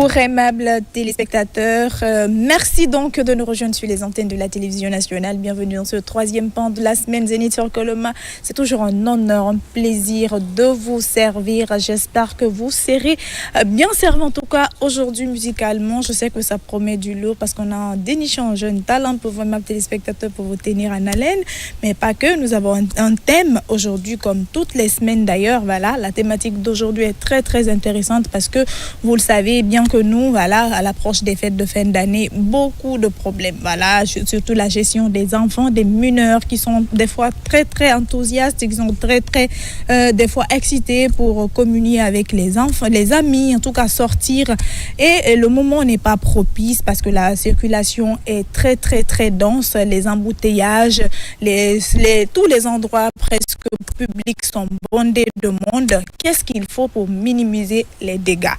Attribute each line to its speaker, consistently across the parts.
Speaker 1: Bonjour aimables téléspectateurs, merci donc de nous rejoindre sur les antennes de la télévision nationale. Bienvenue dans ce troisième pan de la semaine Zénith sur Coloma. C'est toujours un honneur, un plaisir de vous servir. J'espère que vous serez bien servis en tout cas aujourd'hui musicalement. Je sais que ça promet du lourd parce qu'on a déniché un jeune talent pour vous aimables téléspectateurs pour vous tenir en haleine. Mais pas que, nous avons un thème aujourd'hui comme toutes les semaines d'ailleurs. Voilà, la thématique d'aujourd'hui est très très intéressante parce que vous le savez bien que nous, voilà, à l'approche des fêtes de fin d'année, beaucoup de problèmes. Voilà, surtout la gestion des enfants, des mineurs qui sont des fois très très enthousiastes, qui sont très très des fois excités pour communier avec les enfants, les amis, en tout cas sortir. Et le moment n'est pas propice parce que la circulation est très très très dense, les embouteillages, tous les endroits presque publics sont bondés de monde. Qu'est-ce qu'il faut pour minimiser les dégâts?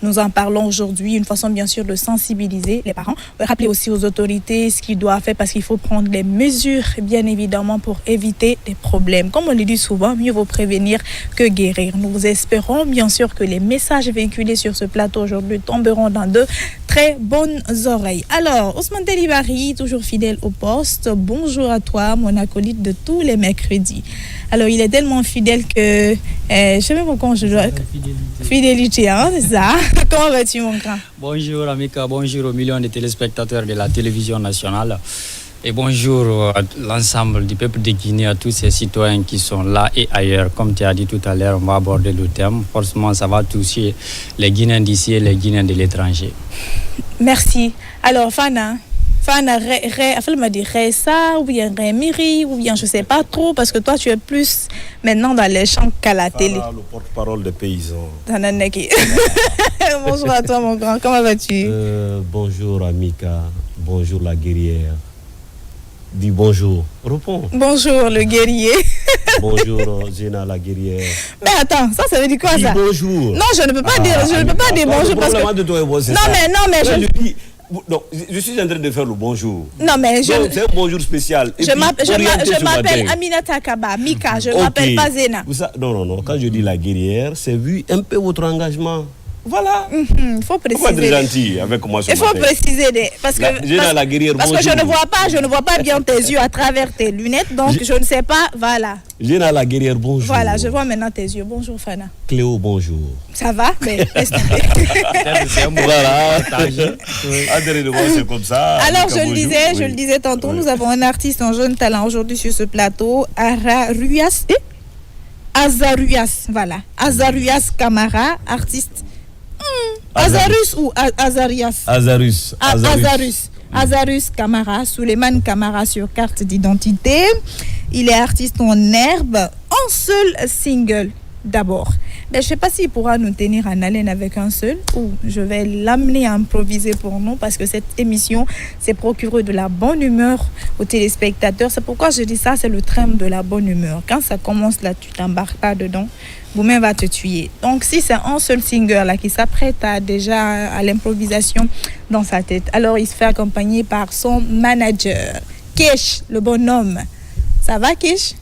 Speaker 1: Nous en parlons aujourd'hui, une façon bien sûr de sensibiliser les parents, rappeler aussi aux autorités ce qu'ils doivent faire parce qu'il faut prendre les mesures bien évidemment pour éviter des problèmes. Comme on le dit souvent, mieux vaut prévenir que guérir. Nous espérons bien sûr que les messages véhiculés sur ce plateau aujourd'hui tomberont dans de très bonnes oreilles. Alors, Ousmane Delibari, toujours fidèle au poste, bonjour à toi, mon acolyte de tous les mercredis. Alors, il est tellement fidèle que je sais même pas comment je dois... Fidélité, hein, c'est ça. Comment vas-tu, mon grand?
Speaker 2: Bonjour, Amika. Bonjour aux millions de téléspectateurs de la télévision nationale. Et bonjour à l'ensemble du peuple de Guinée, à tous ces citoyens qui sont là et ailleurs. Comme tu as dit tout à l'heure, on va aborder le thème. Forcément, ça va toucher les Guinéens d'ici et les Guinéens de l'étranger.
Speaker 1: Merci. Alors, Fana, elle m'a dit ça, ou bien Miri, ou bien je ne sais pas trop, parce que toi, tu es plus maintenant dans les champs qu'à la télé.
Speaker 3: Le porte-parole des paysans.
Speaker 1: Bonjour à toi, mon grand. Comment vas-tu?
Speaker 3: Bonjour, Amika. Bonjour, la guerrière. Dis bonjour. Réponds.
Speaker 1: Bonjour, le guerrier.
Speaker 3: Bonjour, Zéna, la guerrière.
Speaker 1: Mais attends, ça veut dire quoi,
Speaker 3: dis
Speaker 1: ça?
Speaker 3: Bonjour.
Speaker 1: Non, je ne peux pas dire, bonjour parce que...
Speaker 3: De toi et moi, c'est
Speaker 1: non,
Speaker 3: ça.
Speaker 1: non,
Speaker 3: je suis en train de faire le bonjour.
Speaker 1: Non, mais
Speaker 3: c'est un bonjour spécial.
Speaker 1: Je m'appelle Aminata Kaba, Mika, je ne m'appelle pas Zéna.
Speaker 3: Non. Quand je dis la guerrière, c'est vu un peu votre engagement. Voilà.
Speaker 1: Il faut préciser.
Speaker 3: Faut être gentil avec moi ce
Speaker 1: matin. Il faut préciser parce que je ne vois pas bien tes yeux à travers tes lunettes, donc je ne sais pas. Voilà.
Speaker 3: Géna la guerrière, bonjour.
Speaker 1: Voilà, je vois maintenant tes yeux. Bonjour Fana.
Speaker 3: Cléo, bonjour.
Speaker 1: Ça va? Mais
Speaker 3: voilà. C'est comme ça.
Speaker 1: Alors je le disais tantôt, nous avons un artiste, un jeune talent aujourd'hui sur ce plateau, Azarias, voilà. Azarias Camara, artiste. Azarus ou Azarias? Azarus Camara, Souleymane Camara sur carte d'identité. Il est artiste en herbe, un seul single d'abord. Mais je ne sais pas s'il pourra nous tenir en haleine avec un seul ou je vais l'amener à improviser pour nous parce que cette émission s'est procurée de la bonne humeur aux téléspectateurs. C'est pourquoi je dis ça, c'est le thème de la bonne humeur. Quand ça commence là, tu t'embarques pas dedans, vous-même va te tuer. Donc si c'est un seul singer là qui s'apprête déjà à l'improvisation dans sa tête, alors il se fait accompagner par son manager, Kesh, le bonhomme. Ça va Kesh?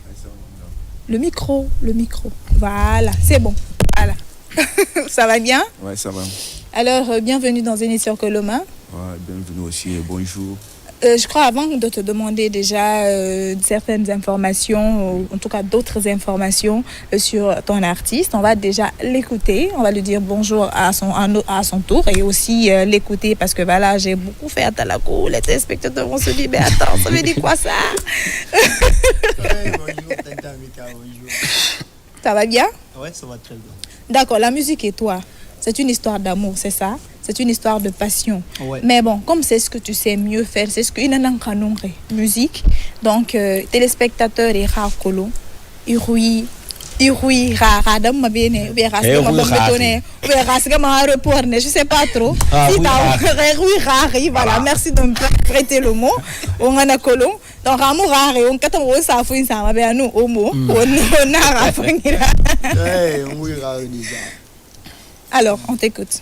Speaker 1: Le micro. Voilà, c'est bon. Voilà. Ça va bien?
Speaker 4: Ouais, ça va.
Speaker 1: Alors, bienvenue dans Zénith sur Coloma.
Speaker 4: Ouais, bienvenue aussi et bonjour.
Speaker 1: Je crois avant de te demander déjà certaines informations, ou en tout cas d'autres informations sur ton artiste, on va déjà l'écouter, on va lui dire bonjour à son tour et aussi l'écouter parce que voilà, j'ai beaucoup fait à Talakou, les téléspectateurs vont se dire, mais attends, ça veut dire quoi ça?
Speaker 5: Bonjour, Tanta Mika, bonjour.
Speaker 1: Ça va bien?
Speaker 5: Ouais, ça va très bien.
Speaker 1: D'accord, la musique et toi, c'est une histoire d'amour, c'est ça? C'est une histoire de passion.
Speaker 5: Ouais.
Speaker 1: Mais bon, comme c'est ce que tu sais mieux faire, c'est ce qu'il y a en musique. Donc, téléspectateurs et rakolo, irui radam ma bene, je sais pas trop. Si tu voilà, merci de me prêter le mot. On a colon. Donc, amour rare, on a ça fait ça, mais nous, au mot, on a alors, on t'écoute.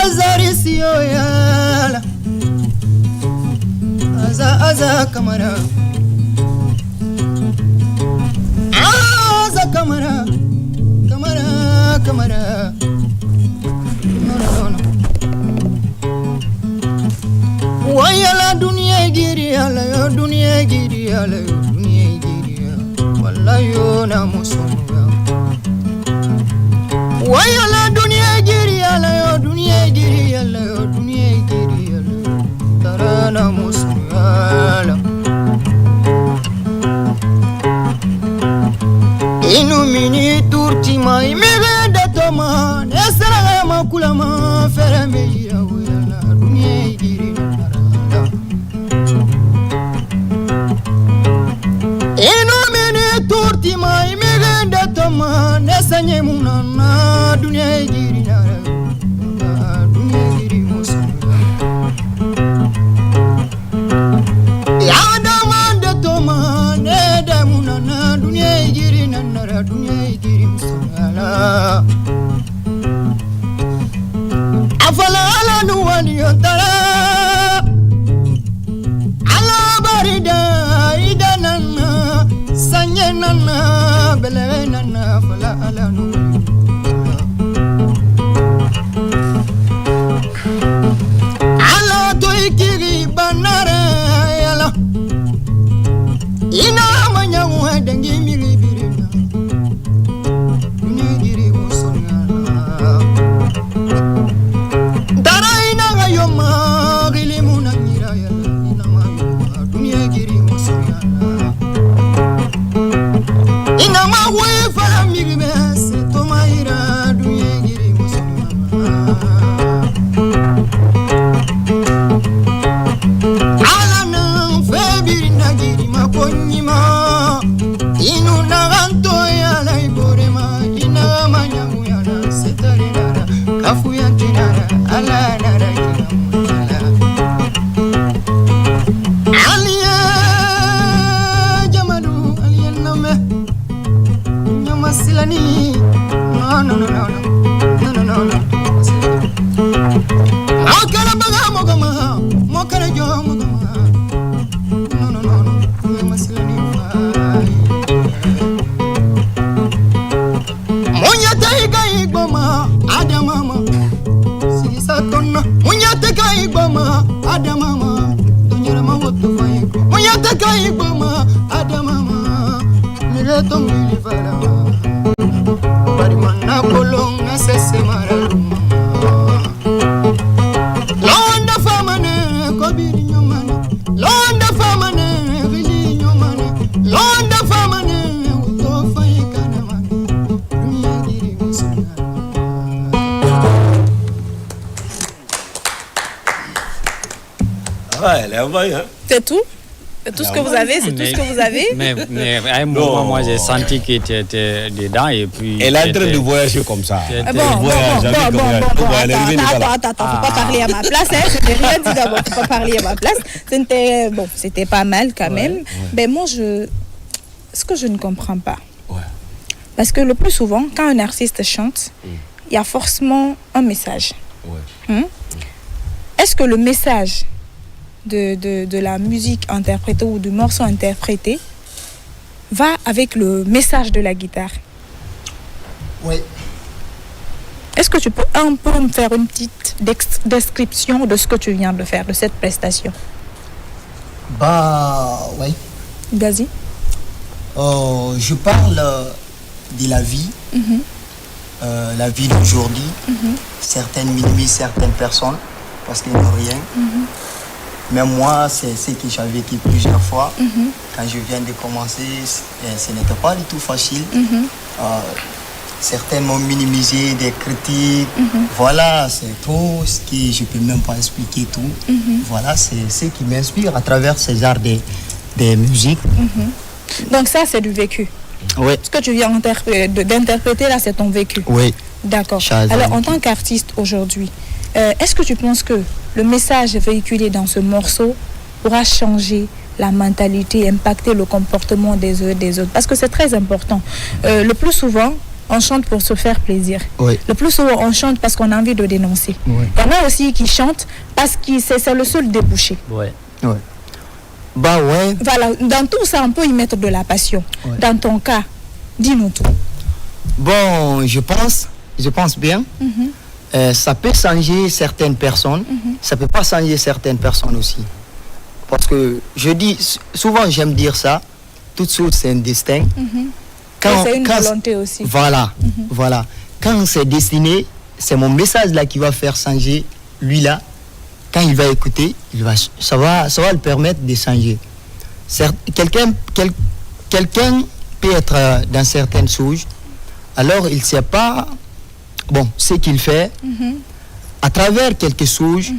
Speaker 5: Azarisio yala Aza kamara Aza kamara Kamara No Wayala dunia giri ala yo dunia giri ala yo dunia giri wallahi yo na musumu Wayala dunia giri ala yo dunia giri ala yo dunia giri ala tarana musumu ala Inu mini turti mai mega toma esra makula ma fere me ya wayala dunia giri Turti mai megenda toma nesanye munana dunia giri nara dunia giri musana ya damanda toma neda munana dunia giri nara dunia giri musana afala ala nuwani yotara ala barida idanana Sanyenana belenana fala ala no Ala toikiri banara yala Ina manyangu dengi miri birina Nigiri musona Dara ina gayoma gilimuna ngira yala Ina mayoma dunia giri musona Inama we fala migbe se tomaira duye giri muslimana Ala na febiri na giri makonyima Inu na ganto ya la iborema ina manyangu ya la setarira kafu ya tinara ala nara ina Aliya jamadu aliya name Silani no Mokara baga mogama Mokara jo mogama No Masilani Munya taiga igboma Adamama Sisa tonna Munya taiga igboma Adamama Dunyara mawoto faiko Munya taiga igboma Adamama Mileto milifala Barimana kolonga sese maraluma Londa famane kobiri nyomane Londa famane vili nyomane Londa famane utofa ikana mane Dunia giri musana
Speaker 3: Ah, elle est envoyée, hein.
Speaker 1: C'est tout? C'est tout ce que vous avez, c'est tout ce que vous avez.
Speaker 2: Mais à un moment, moi, j'ai senti que tu étais dedans et puis...
Speaker 3: Elle est en train de voyager comme ça.
Speaker 1: Attends, faut pas parler à ma place, hein. Je n'ai rien dit d'abord, faut pas parler à ma place. C'était pas mal quand même. Mais moi, ce que je ne comprends pas, parce que le plus souvent, quand un artiste chante, il y a forcément un message. Est-ce que le message de la musique interprétée ou du morceau interprété va avec le message de la guitare?
Speaker 5: Oui.
Speaker 1: Est-ce que tu peux un peu me faire une petite description de ce que tu viens de faire, de cette prestation?
Speaker 5: Oui.
Speaker 1: Gazi?
Speaker 5: Je parle de la vie, la vie d'aujourd'hui. Certaines minimisent certaines personnes parce qu'ils n'ont rien. Mais moi, c'est ce que j'ai vécu plusieurs fois. Quand je viens de commencer, ce n'était pas du tout facile. Certains m'ont minimisé, des critiques. Voilà, c'est trop ce que je ne peux même pas expliquer tout. Voilà, c'est ce qui m'inspire à travers ces arts des musiques.
Speaker 1: Donc ça, c'est du vécu.
Speaker 5: Oui.
Speaker 1: Ce que tu viens d'interpréter là, c'est ton vécu.
Speaker 5: Oui.
Speaker 1: D'accord. Alors, en tant qu'artiste aujourd'hui, est-ce que tu penses que le message véhiculé dans ce morceau pourra changer la mentalité, impacter le comportement des uns et des autres? Parce que c'est très important. Le plus souvent, on chante pour se faire plaisir.
Speaker 5: Oui.
Speaker 1: Le plus souvent, on chante parce qu'on a envie de dénoncer.
Speaker 5: Oui.
Speaker 1: Il y en a aussi qui chantent parce que c'est le seul débouché.
Speaker 2: Ouais.
Speaker 5: Ouais. Bah ouais.
Speaker 1: Voilà, dans tout ça, on peut y mettre de la passion.
Speaker 5: Ouais.
Speaker 1: Dans ton cas, dis-nous tout.
Speaker 5: Bon, je pense bien. Ça peut changer certaines personnes. Ça peut pas changer certaines personnes aussi. Parce que je dis, souvent j'aime dire ça, toute chose c'est un destin.
Speaker 1: Et c'est une volonté aussi.
Speaker 5: Voilà, voilà. Quand c'est destiné, c'est mon message là qui va faire changer lui là. Quand il va écouter, ça va le permettre de changer. Quelqu'un peut être dans certaines choses, alors il ne sait pas ce qu'il fait. À travers quelque chose,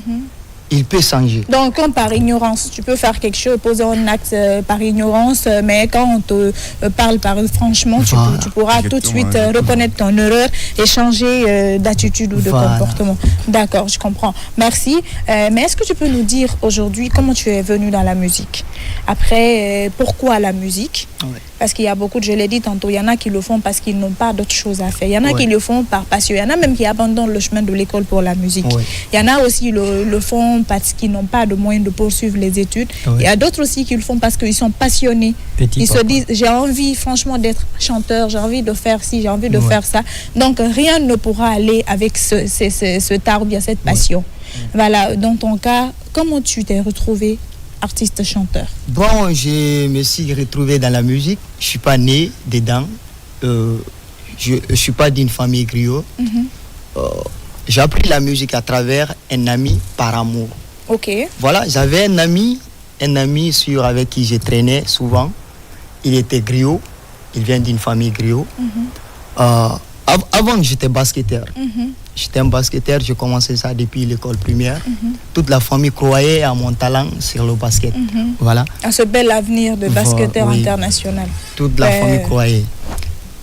Speaker 5: il peut changer.
Speaker 1: Donc, comme par ignorance, tu peux faire quelque chose, poser un acte par ignorance, mais quand on te parle franchement,
Speaker 5: Voilà.
Speaker 1: tu pourras tout de
Speaker 4: Exactement,
Speaker 1: suite reconnaître ton erreur et changer d'attitude ou de
Speaker 5: Voilà.
Speaker 1: comportement. D'accord, je comprends. Merci. Mais est-ce que tu peux nous dire aujourd'hui comment tu es venu dans la musique? Après, pourquoi la musique?
Speaker 5: Ouais.
Speaker 1: Parce qu'il y a beaucoup, je l'ai dit tantôt, il y en a qui le font parce qu'ils n'ont pas d'autre chose à faire. Il y en a qui le font par passion. Il y en a même qui abandonnent le chemin de l'école pour la musique.
Speaker 5: Ouais.
Speaker 1: Il y en a aussi qui le font parce qu'ils n'ont pas de moyens de poursuivre les études.
Speaker 5: Ouais.
Speaker 1: Il y a d'autres aussi qui le font parce qu'ils sont passionnés. Ils se disent, j'ai envie franchement d'être chanteur, j'ai envie de faire ci, j'ai envie de faire ça. Donc rien ne pourra aller avec ce art ou bien cette passion. Voilà, dans ton cas, comment tu t'es retrouvé artiste chanteur?
Speaker 5: Bon, je me suis retrouvé dans la musique. Je suis pas né dedans. Je suis pas d'une famille griot. J'ai appris la musique à travers un ami par amour.
Speaker 1: Ok.
Speaker 5: Voilà, j'avais un ami avec qui je traînais souvent. Il était griot. Il vient d'une famille griot. Avant, j'étais basketteur. J'étais un basketteur, j'ai commencé ça depuis l'école primaire. Toute la famille croyait à mon talent sur le basket. Voilà.
Speaker 1: À ce bel avenir de basketteur
Speaker 5: Oui.
Speaker 1: international.
Speaker 5: Toute la famille croyait.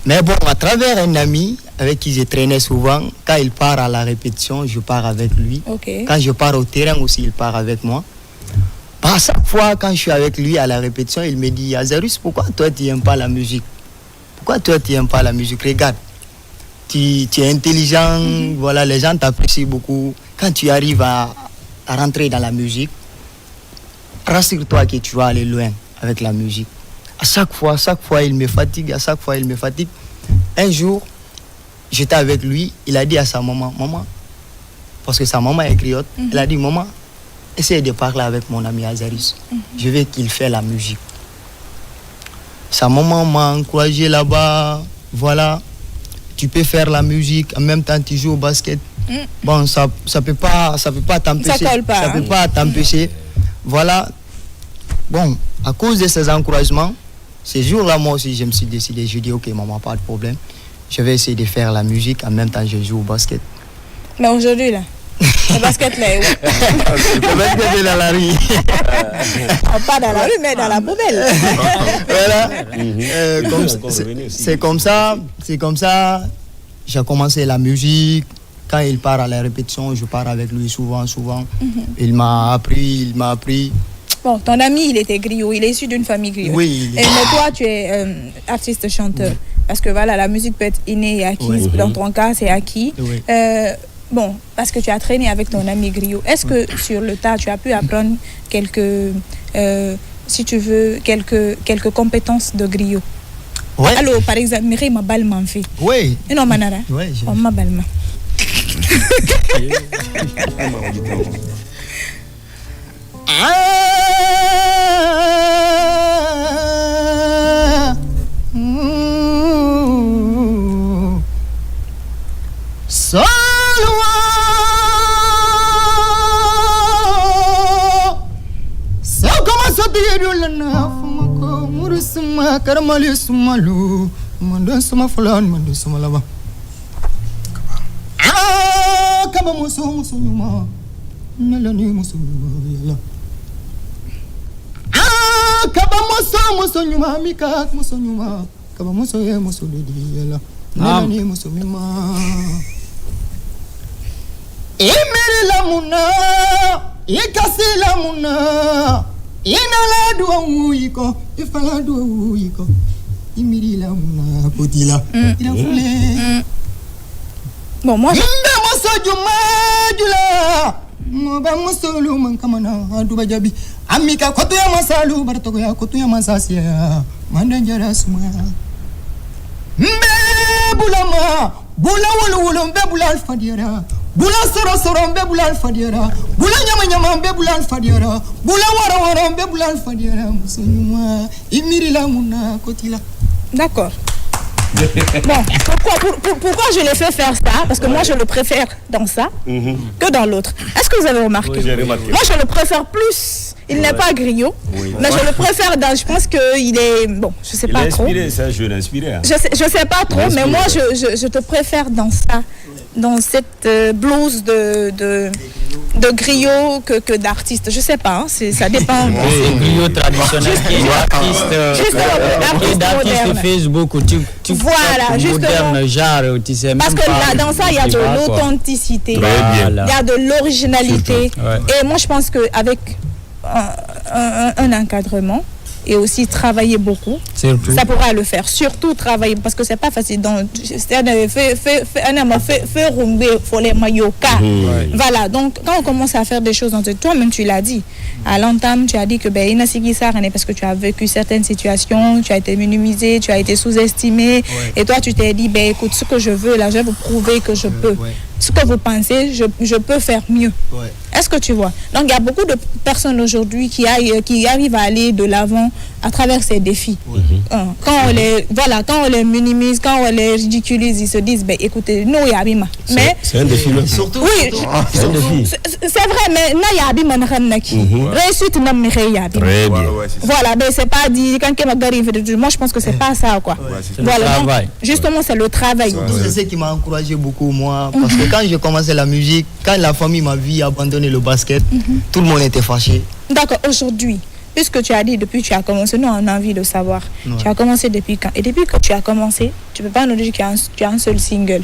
Speaker 5: Mais bon, à travers un ami avec qui je traînais souvent, quand il part à la répétition, je pars avec lui.
Speaker 1: Ok.
Speaker 5: Quand je pars au terrain aussi, il part avec moi. À chaque fois, quand je suis avec lui à la répétition, il me dit, Azarus, pourquoi toi tu n'aimes pas la musique? Pourquoi toi tu n'aimes pas la musique? Regarde, tu es intelligent, voilà, les gens t'apprécient beaucoup. Quand tu arrives à rentrer dans la musique, rassure-toi que tu vas aller loin avec la musique. À chaque fois, il me fatigue, Un jour, j'étais avec lui, il a dit à sa maman, parce que sa maman est griotte, elle a dit, maman, essaye de parler avec mon ami Azarus. Je veux qu'il fasse la musique. Sa maman m'a encouragé là-bas, voilà, tu peux faire la musique, en même temps tu joues au basket. Bon, ça peut pas t'empêcher.
Speaker 1: Ça colle pas.
Speaker 5: Ça peut pas t'empêcher. Voilà. Bon, à cause de ces encouragements, ces jours-là, moi aussi, je me suis décidé, je dis, ok, maman, pas de problème. Je vais essayer de faire la musique, en même temps je joue au basket.
Speaker 1: Mais aujourd'hui, là, le basket, là, est où?
Speaker 5: Le basket est dans la rue.
Speaker 1: Pas dans la rue, mais dans la poubelle.
Speaker 5: Voilà. C'est comme ça. J'ai commencé la musique. Quand il part à la répétition, je pars avec lui souvent. Il m'a appris.
Speaker 1: Bon, ton ami, il était griot, il est issu d'une famille griot.
Speaker 5: Oui.
Speaker 1: Mais toi, tu es artiste chanteur. Parce que voilà, la musique peut être innée et acquise. Dans ton cas, c'est acquis.
Speaker 5: Oui.
Speaker 1: Bon, parce que tu as traîné avec ton ami griot. Est-ce que sur le tas, tu as pu apprendre quelques compétences de griot?
Speaker 5: Ouais.
Speaker 1: Alors, par exemple, Mireille m'a balman fait.
Speaker 5: Oui.
Speaker 1: Et non, Manara.
Speaker 5: Ouais,
Speaker 1: On m'a balman.
Speaker 5: Karamali sumalu mandan suma fulan mandan suma laba kaba muso nyuma melani muso nyuma yala kaba muso nyuma mika muso nyuma kaba muso ye muso lidi yala melani muso mima emiri lamuna ikasi lamuna inala duwa uyiko ifala duwa uyiko Imirila una potila. Il a voulu.
Speaker 1: Bon, moi,
Speaker 5: Mosolu mankamana dubajabi amika kotu ya masalu bartoko ya kotu ya masasia mandanjara suma mbe bulama bula wulu mbe bula alfadiera bula soro mbe bula alfadiera bula nyama mbe bula alfadiera bula wara mbe bula alfadiera musonyuma imirila muna kotila.
Speaker 1: D'accord. Bon, pourquoi je les fais faire ça? Parce que moi, je le préfère dans ça que dans l'autre. Est-ce que vous avez remarqué?
Speaker 3: Oui, j'ai remarqué.
Speaker 1: Moi, je le préfère plus. Il n'est pas griot, mais je le préfère dans... Je pense qu'il est... Bon, je sais pas trop.
Speaker 3: C'est un jeu inspiré. Hein.
Speaker 1: Je sais pas trop, mais moi, je te préfère dans ça. Dans cette blouse de griot que d'artiste. Je sais pas, hein, ça dépend.
Speaker 2: C'est griot traditionnel qui est d'artiste Facebook.
Speaker 1: Voilà, justement.
Speaker 2: Moderne, genre, tu sais,
Speaker 1: parce que là, dans ça, il y a de l'authenticité, il y a de l'originalité. Et moi, je pense qu'avec un encadrement, et aussi travailler beaucoup, ça pourra le faire. Surtout travailler, parce que c'est pas facile. Donc, voilà, donc quand on commence à faire des choses, toi-même tu l'as dit, à l'entame, tu as dit que parce que tu as vécu certaines situations, tu as été minimisé, tu as été sous-estimé, et toi tu t'es dit, écoute, ce que je veux, là, je vais vous prouver que je peux. Ce que vous pensez, je peux faire mieux. Est-ce que tu vois? Donc, il y a beaucoup de personnes aujourd'hui qui arrivent à aller de l'avant à travers ces défis. Quand on les minimise, quand on les ridiculise, ils se disent, écoutez, nous, il y a Abima. Mais
Speaker 3: c'est un défi.
Speaker 5: Surtout.
Speaker 1: Oui,
Speaker 3: c'est un défi.
Speaker 1: C'est vrai, mais il y a Abima réussite,
Speaker 3: très bien.
Speaker 1: Voilà, c'est pas dit, quand moi, je pense que c'est pas ça, quoi. Voilà, donc, justement, c'est le travail.
Speaker 5: C'est ce qui m'a encouragé beaucoup, moi, parce que quand j'ai commencé la musique, quand la famille m'a vu abandonner le basket, tout le monde était fâché.
Speaker 1: D'accord, aujourd'hui, puisque tu as dit depuis que tu as commencé, nous on a envie de savoir, tu as commencé depuis quand? Et depuis que tu as commencé, tu ne peux pas nous dire que tu as un seul single.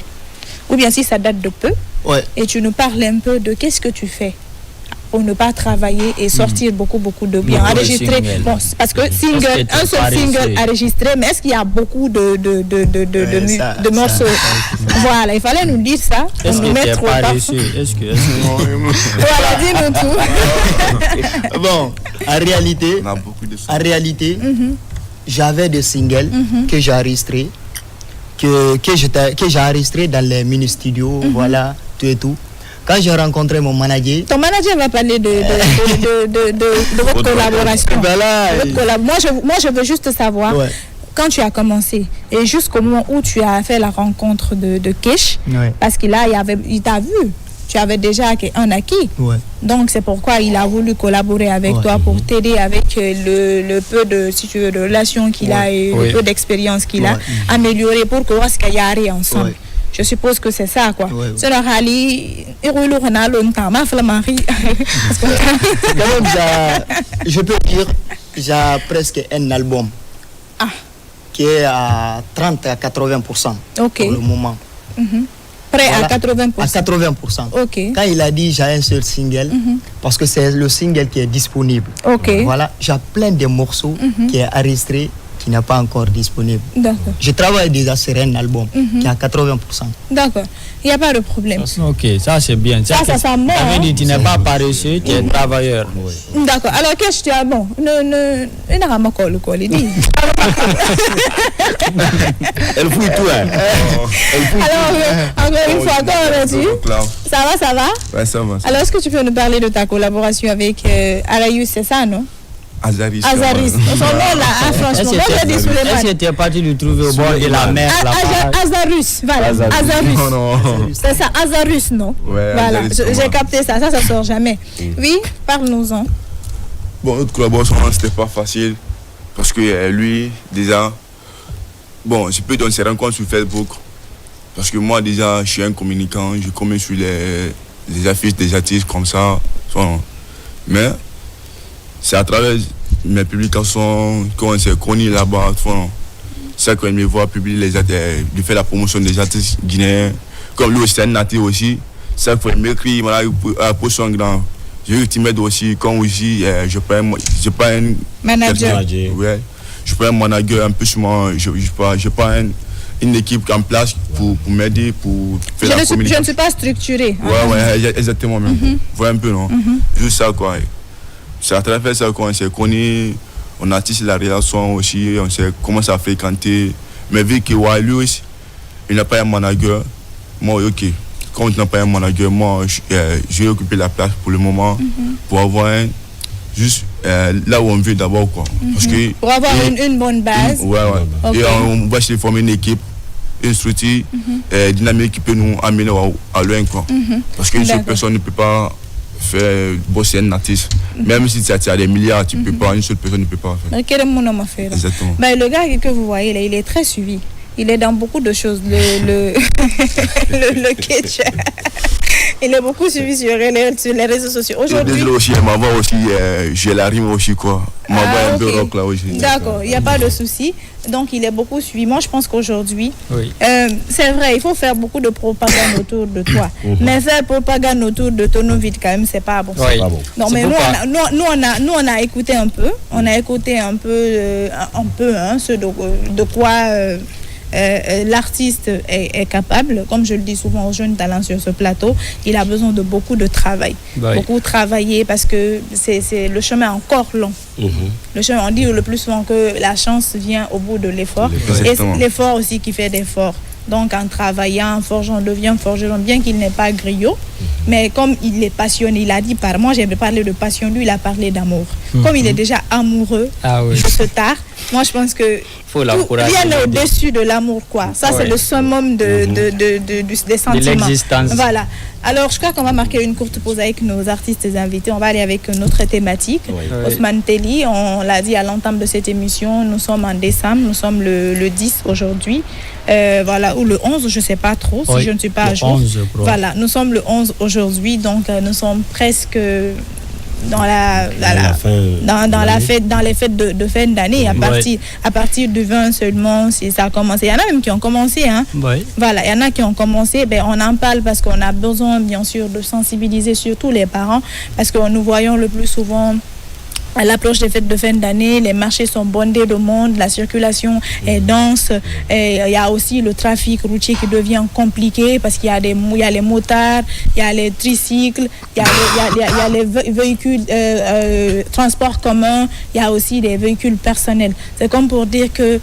Speaker 1: Ou bien si ça date de peu, et tu nous parles un peu de qu'est-ce que tu fais pour ne pas travailler et sortir beaucoup de bien enregistré. Bon, parce que single, un seul single enregistré, mais est-ce qu'il y a beaucoup de morceaux? Voilà, il fallait nous dire ça.
Speaker 2: Est-ce que tu n'es pas reçu?
Speaker 1: Voilà, dis-nous tout.
Speaker 5: Bon, en réalité, j'avais des singles que j'ai enregistrés, que j'ai enregistrés dans les mini-studios, voilà, tout et tout. Quand j'ai rencontré mon manager...
Speaker 1: Ton manager va parler de votre collaboration. Moi, je veux juste savoir, quand tu as commencé, et jusqu'au moment où tu as fait la rencontre de Kesh, parce qu'il t'a vu, tu avais déjà un acquis. Donc, c'est pourquoi il a voulu collaborer avec toi pour t'aider avec le peu de, si tu veux, de relations qu'il a et le peu d'expérience qu'il a, améliorer pour que vous soyez ensemble. Je suppose que c'est ça, quoi. C'est le rallye.
Speaker 5: Je peux dire, j'ai presque un album qui est à 30 à 80% pour le moment.
Speaker 1: Prêt à 80%.
Speaker 5: À 80%. Quand il a dit j'ai un seul single, parce que c'est le single qui est disponible. Voilà, j'ai plein de morceaux qui est enregistré, qui n'est pas encore disponible.
Speaker 1: D'accord.
Speaker 5: Je travaille déjà sur un album qui est à 80%.
Speaker 1: D'accord. Il n'y a pas de problème.
Speaker 2: Ok, ça c'est bien.
Speaker 1: Ça sent bon.
Speaker 2: Ça veut dire que tu n'es pas paresseux, tu es travailleur.
Speaker 1: D'accord. Alors qu'est-ce que tu as bon? Elle
Speaker 3: fouille tout, hein.
Speaker 1: Alors, encore une fois, comment vas-tu? Ça va?
Speaker 4: Ouais, ça va.
Speaker 1: Alors, est-ce que tu peux nous parler de ta collaboration avec Arayus, c'est ça, non?
Speaker 4: Azaris.
Speaker 1: Son nom là, franchement.
Speaker 2: Est-ce que tu es parti le trouver au bord de la mer?
Speaker 1: Azarus, voilà. Azarus.
Speaker 4: Non.
Speaker 1: C'est ça, Azarus, non?
Speaker 4: Ouais,
Speaker 1: voilà, j'ai capté ça. Ça sort jamais. Oui, parle-nous-en.
Speaker 4: Bon, notre collaboration, c'était pas facile. Parce que lui, déjà, bon, je peux donner ses rencontres sur Facebook. Parce que moi, déjà, je suis un communicant. Je communique sur les affiches des artistes comme ça. Mais c'est à travers mes publications qu'on s'est connus là-bas. C'est quand il me voit publier les artistes, de faire la promotion des artistes guinéens. Comme lui aussi, c'est un natif aussi. C'est quand il m'écrit, pour son grand. Je veux que tu m'aides aussi. Comme aussi, je pas un
Speaker 1: manager.
Speaker 4: Ouais. je peux un manager un peu sur moi, je pas une équipe en place pour m'aider, pour faire la communication.
Speaker 1: Je ne suis pas structuré.
Speaker 4: Ouais, exactement même. Voilà un peu, non? Juste ça, quoi. C'est à travers ça qu'on s'est connus, on a tissé la relation aussi, on s'est commencé à fréquenter. Mais vu que lui aussi, il n'a pas un manager, moi, ok. Quand il n'a pas un manager, moi, je vais occuper la place pour le moment, pour avoir juste là où on veut d'abord, quoi. Parce que,
Speaker 1: pour avoir une bonne base.
Speaker 4: Okay. Et on va se former une équipe, une structure dynamique qui peut nous amener à loin, quoi. Parce qu'une seule personne ne peut pas faire bosser un artiste. Même si tu as des milliards, tu peux pas, une seule personne ne peut pas faire.
Speaker 1: Exactement. Ben, le gars que vous voyez là, il est très suivi. Il est dans beaucoup de choses. Le catch. Il est beaucoup suivi sur les réseaux sociaux. Aujourd'hui.
Speaker 4: Désolé aussi, ma voix aussi, j'ai la rime aussi, quoi. Ma voix est un peu rock là aussi.
Speaker 1: D'accord, il n'y a pas de souci. Donc il est beaucoup suivi. Moi, je pense qu'aujourd'hui, c'est vrai, il faut faire beaucoup de propagande autour de toi. Mais faire propagande autour de Tonovit, quand même, c'est pas bon.
Speaker 2: Oui.
Speaker 1: Pas bon. Non, mais nous, on a écouté un peu. On a écouté un peu ce de quoi. L'artiste est capable, comme je le dis souvent aux jeunes talents sur ce plateau, il a besoin de beaucoup de travail, beaucoup travailler parce que c'est le chemin encore long. Le chemin, on dit le plus souvent que la chance vient au bout de l'effort et c'est l'effort aussi qui fait d'effort. Donc en travaillant, en forgeant, on devient forgeron, bien qu'il n'est pas griot, mais comme il est passionné, il a dit moi j'ai parlé de passion, lui il a parlé d'amour. Comme il est déjà amoureux de ce art, moi je pense que rien n'est au-dessus de l'amour, quoi. Ça c'est le summum des sentiments. De
Speaker 2: l'existence.
Speaker 1: Voilà. Alors je crois qu'on va marquer une courte pause avec nos artistes invités. On va aller avec notre thématique. Ousmane Telly, on l'a dit à l'entame de cette émission, nous sommes en décembre, nous sommes le 10 aujourd'hui. Voilà, ou le 11, je ne sais pas trop, si je ne suis pas à jour. Voilà, nous sommes le 11 aujourd'hui, donc nous sommes presque dans les fêtes de fin d'année, à partir du 20 seulement, si ça a commencé. Il y en a même qui ont commencé, hein. Voilà, il y en a qui ont commencé, on en parle parce qu'on a besoin, bien sûr, de sensibiliser surtout les parents, parce que nous voyons le plus souvent à l'approche des fêtes de fin d'année, les marchés sont bondés de monde, la circulation est dense. Et il y a aussi le trafic routier qui devient compliqué parce qu'il y a les motards, il y a les tricycles, il y a les véhicules transport commun, il y a aussi des véhicules personnels. C'est comme pour dire que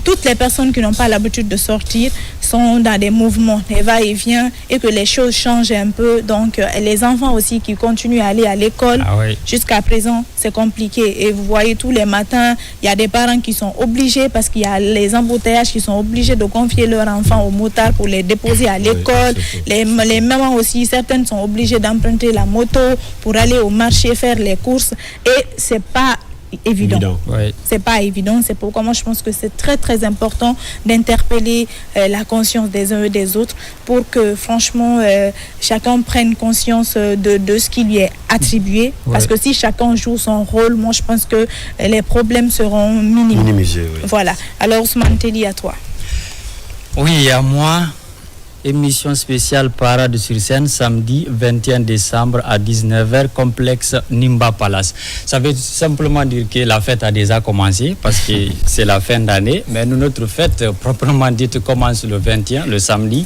Speaker 1: toutes les personnes qui n'ont pas l'habitude de sortir sont dans des mouvements, des va-et-vient, et que les choses changent un peu. Donc les enfants aussi qui continuent à aller à l'école, jusqu'à présent, c'est compliqué. Et vous voyez tous les matins, il y a des parents qui sont obligés, parce qu'il y a les embouteillages, qui sont obligés de confier leurs enfants aux motards pour les déposer à l'école. Les mamans aussi, certaines sont obligées d'emprunter la moto pour aller au marché faire les courses. Et c'est pas évident. C'est pas évident. C'est pourquoi moi je pense que c'est très très important d'interpeller la conscience des uns et des autres pour que franchement chacun prenne conscience de ce qui lui est attribué. Parce que si chacun joue son rôle, moi je pense que les problèmes seront minimisés. Voilà. Alors Ousmane Telly, à toi.
Speaker 2: Oui, à moi. Émission spéciale Parade sur scène samedi 21 décembre à 19h, complexe Nimba Palace. Ça veut simplement dire que la fête a déjà commencé parce que c'est la fin d'année, mais notre fête proprement dite commence le 21, le samedi.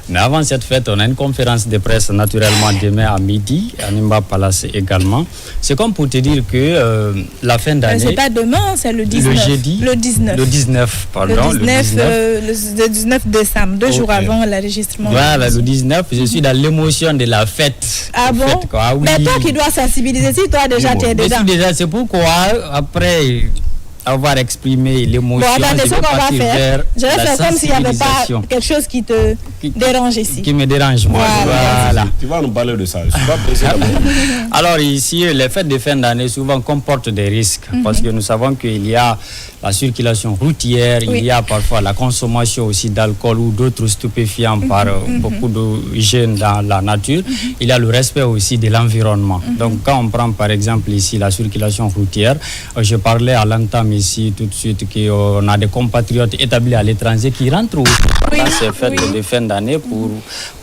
Speaker 2: Mais avant cette fête, on a une conférence de presse naturellement demain à midi, à Nimba Palace également. C'est comme pour te dire que la fin d'année...
Speaker 1: C'est pas demain, c'est le 19.
Speaker 2: Le jeudi.
Speaker 1: Le 19.
Speaker 2: Le 19, pardon.
Speaker 1: Le 19 décembre, 2 jours avant l'enregistrement.
Speaker 2: Voilà, le 19, je suis dans l'émotion de la fête.
Speaker 1: Ah bon?
Speaker 2: Fête, quoi. Oui.
Speaker 1: Mais toi qui dois sensibiliser, si toi déjà tu es dedans.
Speaker 2: Déjà, c'est pourquoi après avoir exprimé l'émotion,
Speaker 1: je vais faire comme s'il n'y avait pas quelque chose qui te dérange ici.
Speaker 2: Qui me dérange, moi. Voilà.
Speaker 3: Tu vas nous parler de ça. Je suis pas pressé
Speaker 2: Alors ici, les fêtes de fin d'année souvent comportent des risques parce que nous savons qu'il y a la circulation routière, il y a parfois la consommation aussi d'alcool ou d'autres stupéfiants par beaucoup de jeunes dans la nature. Il y a le respect aussi de l'environnement. Donc quand on prend par exemple ici la circulation routière, je parlais à l'entame ici tout de suite qu'on a des compatriotes établis à l'étranger qui rentrent dans ces fêtes de fin d'année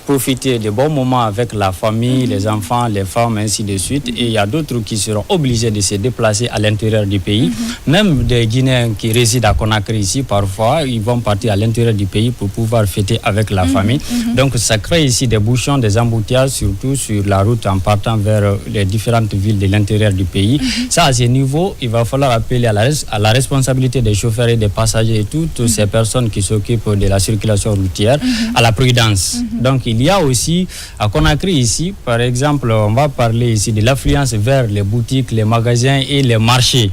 Speaker 2: profiter de bons moments avec la famille, les enfants, les femmes, ainsi de suite. Et il y a d'autres qui seront obligés de se déplacer à l'intérieur du pays. Même des Guinéens qui résident à Conakry ici, parfois, ils vont partir à l'intérieur du pays pour pouvoir fêter avec la famille. Donc ça crée ici des bouchons, des embouteillages, surtout sur la route en partant vers les différentes villes de l'intérieur du pays. Ça, à ce niveau, il va falloir appeler à la responsabilité des chauffeurs et des passagers et toutes ces personnes qui s'occupent de la circulation routière, à la prudence. Donc il y a aussi, à Conakry ici, par exemple, on va parler ici de l'affluence vers les boutiques, les magasins et les marchés.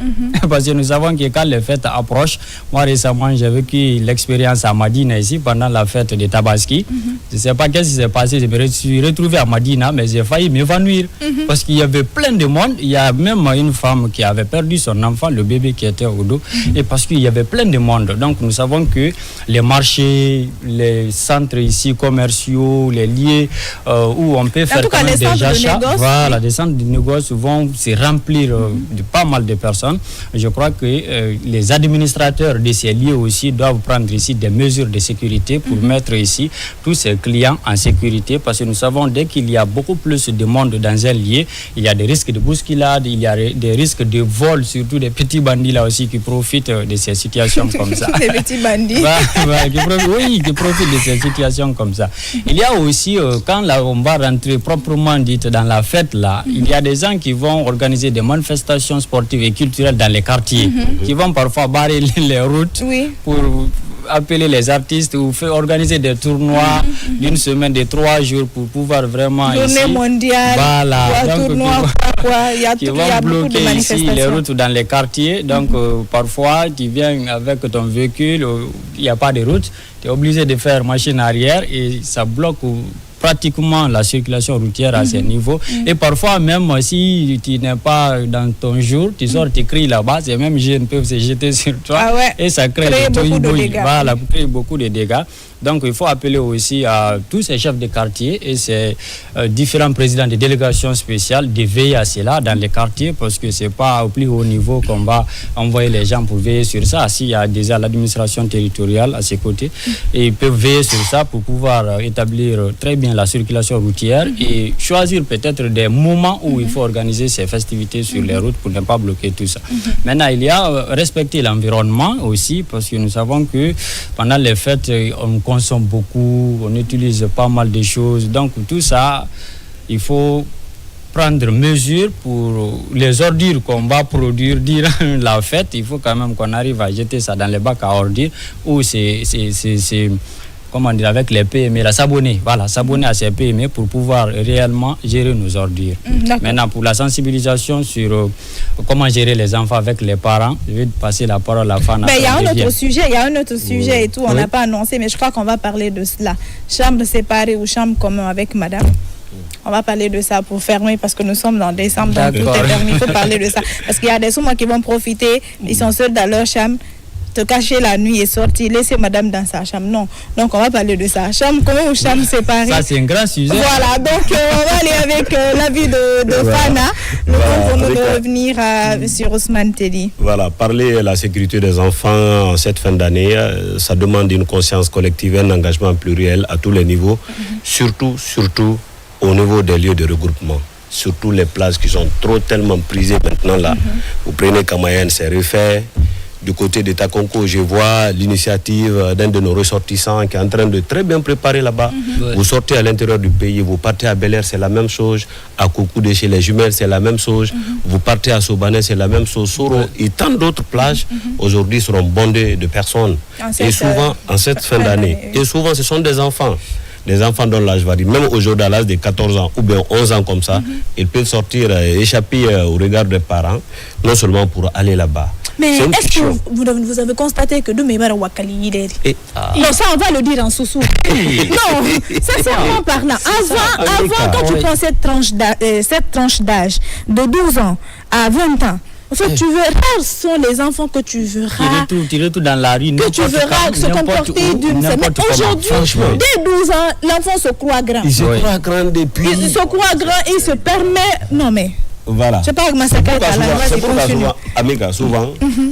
Speaker 2: Parce que nous savons que quand les fêtes approchent, moi récemment j'ai vécu l'expérience à Madina ici pendant la fête de Tabaski. Je ne sais pas qu'est-ce qui s'est passé, je me suis retrouvé à Madina, mais j'ai failli m'évanouir parce qu'il y avait plein de monde. Il y a même une femme qui avait perdu son enfant, le bébé qui était au dos, et parce qu'il y avait plein de monde. Donc nous savons que les marchés, les centres ici commerciaux, les lieux où on peut faire quand même des achats, voilà, des centres de négoce vont se remplir de pas mal de personnes. Je crois que les administrateurs de ces lieux aussi doivent prendre ici des mesures de sécurité pour mettre ici tous ces clients en sécurité, parce que nous savons dès qu'il y a beaucoup plus de monde dans un lieu, il y a des risques de bousculade, il y a des risques de vol, surtout des petits bandits là aussi qui profitent de ces situations comme ça.
Speaker 1: Des petits bandits.
Speaker 2: Qui profitent de ces situations comme ça. Il y a aussi, quand là, on va rentrer proprement dit dans la fête là, il y a des gens qui vont organiser des manifestations sportives et culturelles dans les quartiers, qui vont parfois barrer les routes pour appeler les artistes ou faire organiser des tournois d'une semaine, de 3 jours pour pouvoir vraiment
Speaker 1: journée mondiale, tournoi, il y a
Speaker 2: bloquer ici les routes dans les quartiers. Donc parfois tu viens avec ton véhicule, il n'y a pas de route, tu es obligé de faire machine arrière et ça bloque pratiquement la circulation routière à ce niveau. Et parfois même si tu n'es pas dans ton jour, tu sors, tu cries là-bas, ces mêmes jeunes peuvent se jeter sur toi et ça crée
Speaker 1: beaucoup de dégâts.
Speaker 2: Voilà, crée beaucoup de dégâts. Donc il faut appeler aussi à tous ces chefs de quartier et ces différents présidents de délégations spéciales de veiller à cela dans les quartiers, parce que c'est pas au plus haut niveau qu'on va envoyer les gens pour veiller sur ça. S'il y a déjà l'administration territoriale à ses côtés, et ils peuvent veiller sur ça pour pouvoir établir très bien la circulation routière et choisir peut-être des moments où il faut organiser ces festivités sur les routes pour ne pas bloquer tout ça. Maintenant, il y a respecter l'environnement aussi, parce que nous savons que pendant les fêtes, on consomme beaucoup, on utilise pas mal de choses. Donc tout ça, il faut prendre mesure pour les ordures qu'on va produire durant la fête. Il faut quand même qu'on arrive à jeter ça dans les bacs à ordures où c'est comment dire, avec les PME, s'abonner à ces PME pour pouvoir réellement gérer nos ordures. Maintenant, pour la sensibilisation sur comment gérer les enfants avec les parents, je vais passer la parole à Fana.
Speaker 1: Il y a un autre sujet et tout, on n'a pas annoncé, mais je crois qu'on va parler de cela. Chambre séparée ou chambre commune avec madame. On va parler de ça pour fermer, parce que nous sommes dans décembre, donc tout est permis, il faut parler de ça. Parce qu'il y a des souvent qui vont profiter, ils sont seuls dans leur chambre, te cacher la nuit et sortir, laisser madame dans sa chambre. Non. Donc on va parler de ça. Chambre commune ou chambre séparée.
Speaker 2: Ça c'est un grand sujet.
Speaker 1: Voilà, donc on va aller avec l'avis de Fana. Le temps pour nous de revenir sur Ousmane Telly.
Speaker 3: Voilà, parler de la sécurité des enfants en cette fin d'année, ça demande une conscience collective, un engagement pluriel à tous les niveaux, surtout au niveau des lieux de regroupement. Surtout les places qui sont tellement prisées maintenant là. Vous prenez Kamayen, c'est refait. Du côté de Takonko, je vois l'initiative d'un de nos ressortissants qui est en train de très bien préparer là-bas. Vous sortez à l'intérieur du pays, vous partez à Bel Air, c'est la même chose. À Koukou de chez les Jumelles, c'est la même chose. Vous partez à Sobané, c'est la même chose. Soro et tant d'autres plages aujourd'hui seront bondées de personnes. Et souvent, en cette fin d'année, et souvent ce sont des enfants dont l'âge varie. Même aujourd'hui, à l'âge de 14 ans ou bien 11 ans comme ça, ils peuvent sortir et échapper au regard des parents, non seulement pour aller là-bas.
Speaker 1: Mais est-ce que vous avez constaté que Doumbéba Wakali Yideri? Non, ça on va le dire en sous-sous. Non, sincèrement parlant, avant quand tu prends cette tranche d'âge de 12 ans à 20 ans, en fait, tu verras, ce sont les enfants que tu verras.
Speaker 2: Tu retournes dans la rue,
Speaker 1: que tu verras se comporter d'une semaine. Aujourd'hui, dès 12 ans, l'enfant se croit grand.
Speaker 3: Il se croit grand depuis.
Speaker 1: Il se croit grand et il se permet. Non, mais.
Speaker 3: Voilà.
Speaker 1: Je sais pas comment ça
Speaker 3: c'est pourquoi souvent, Amiga,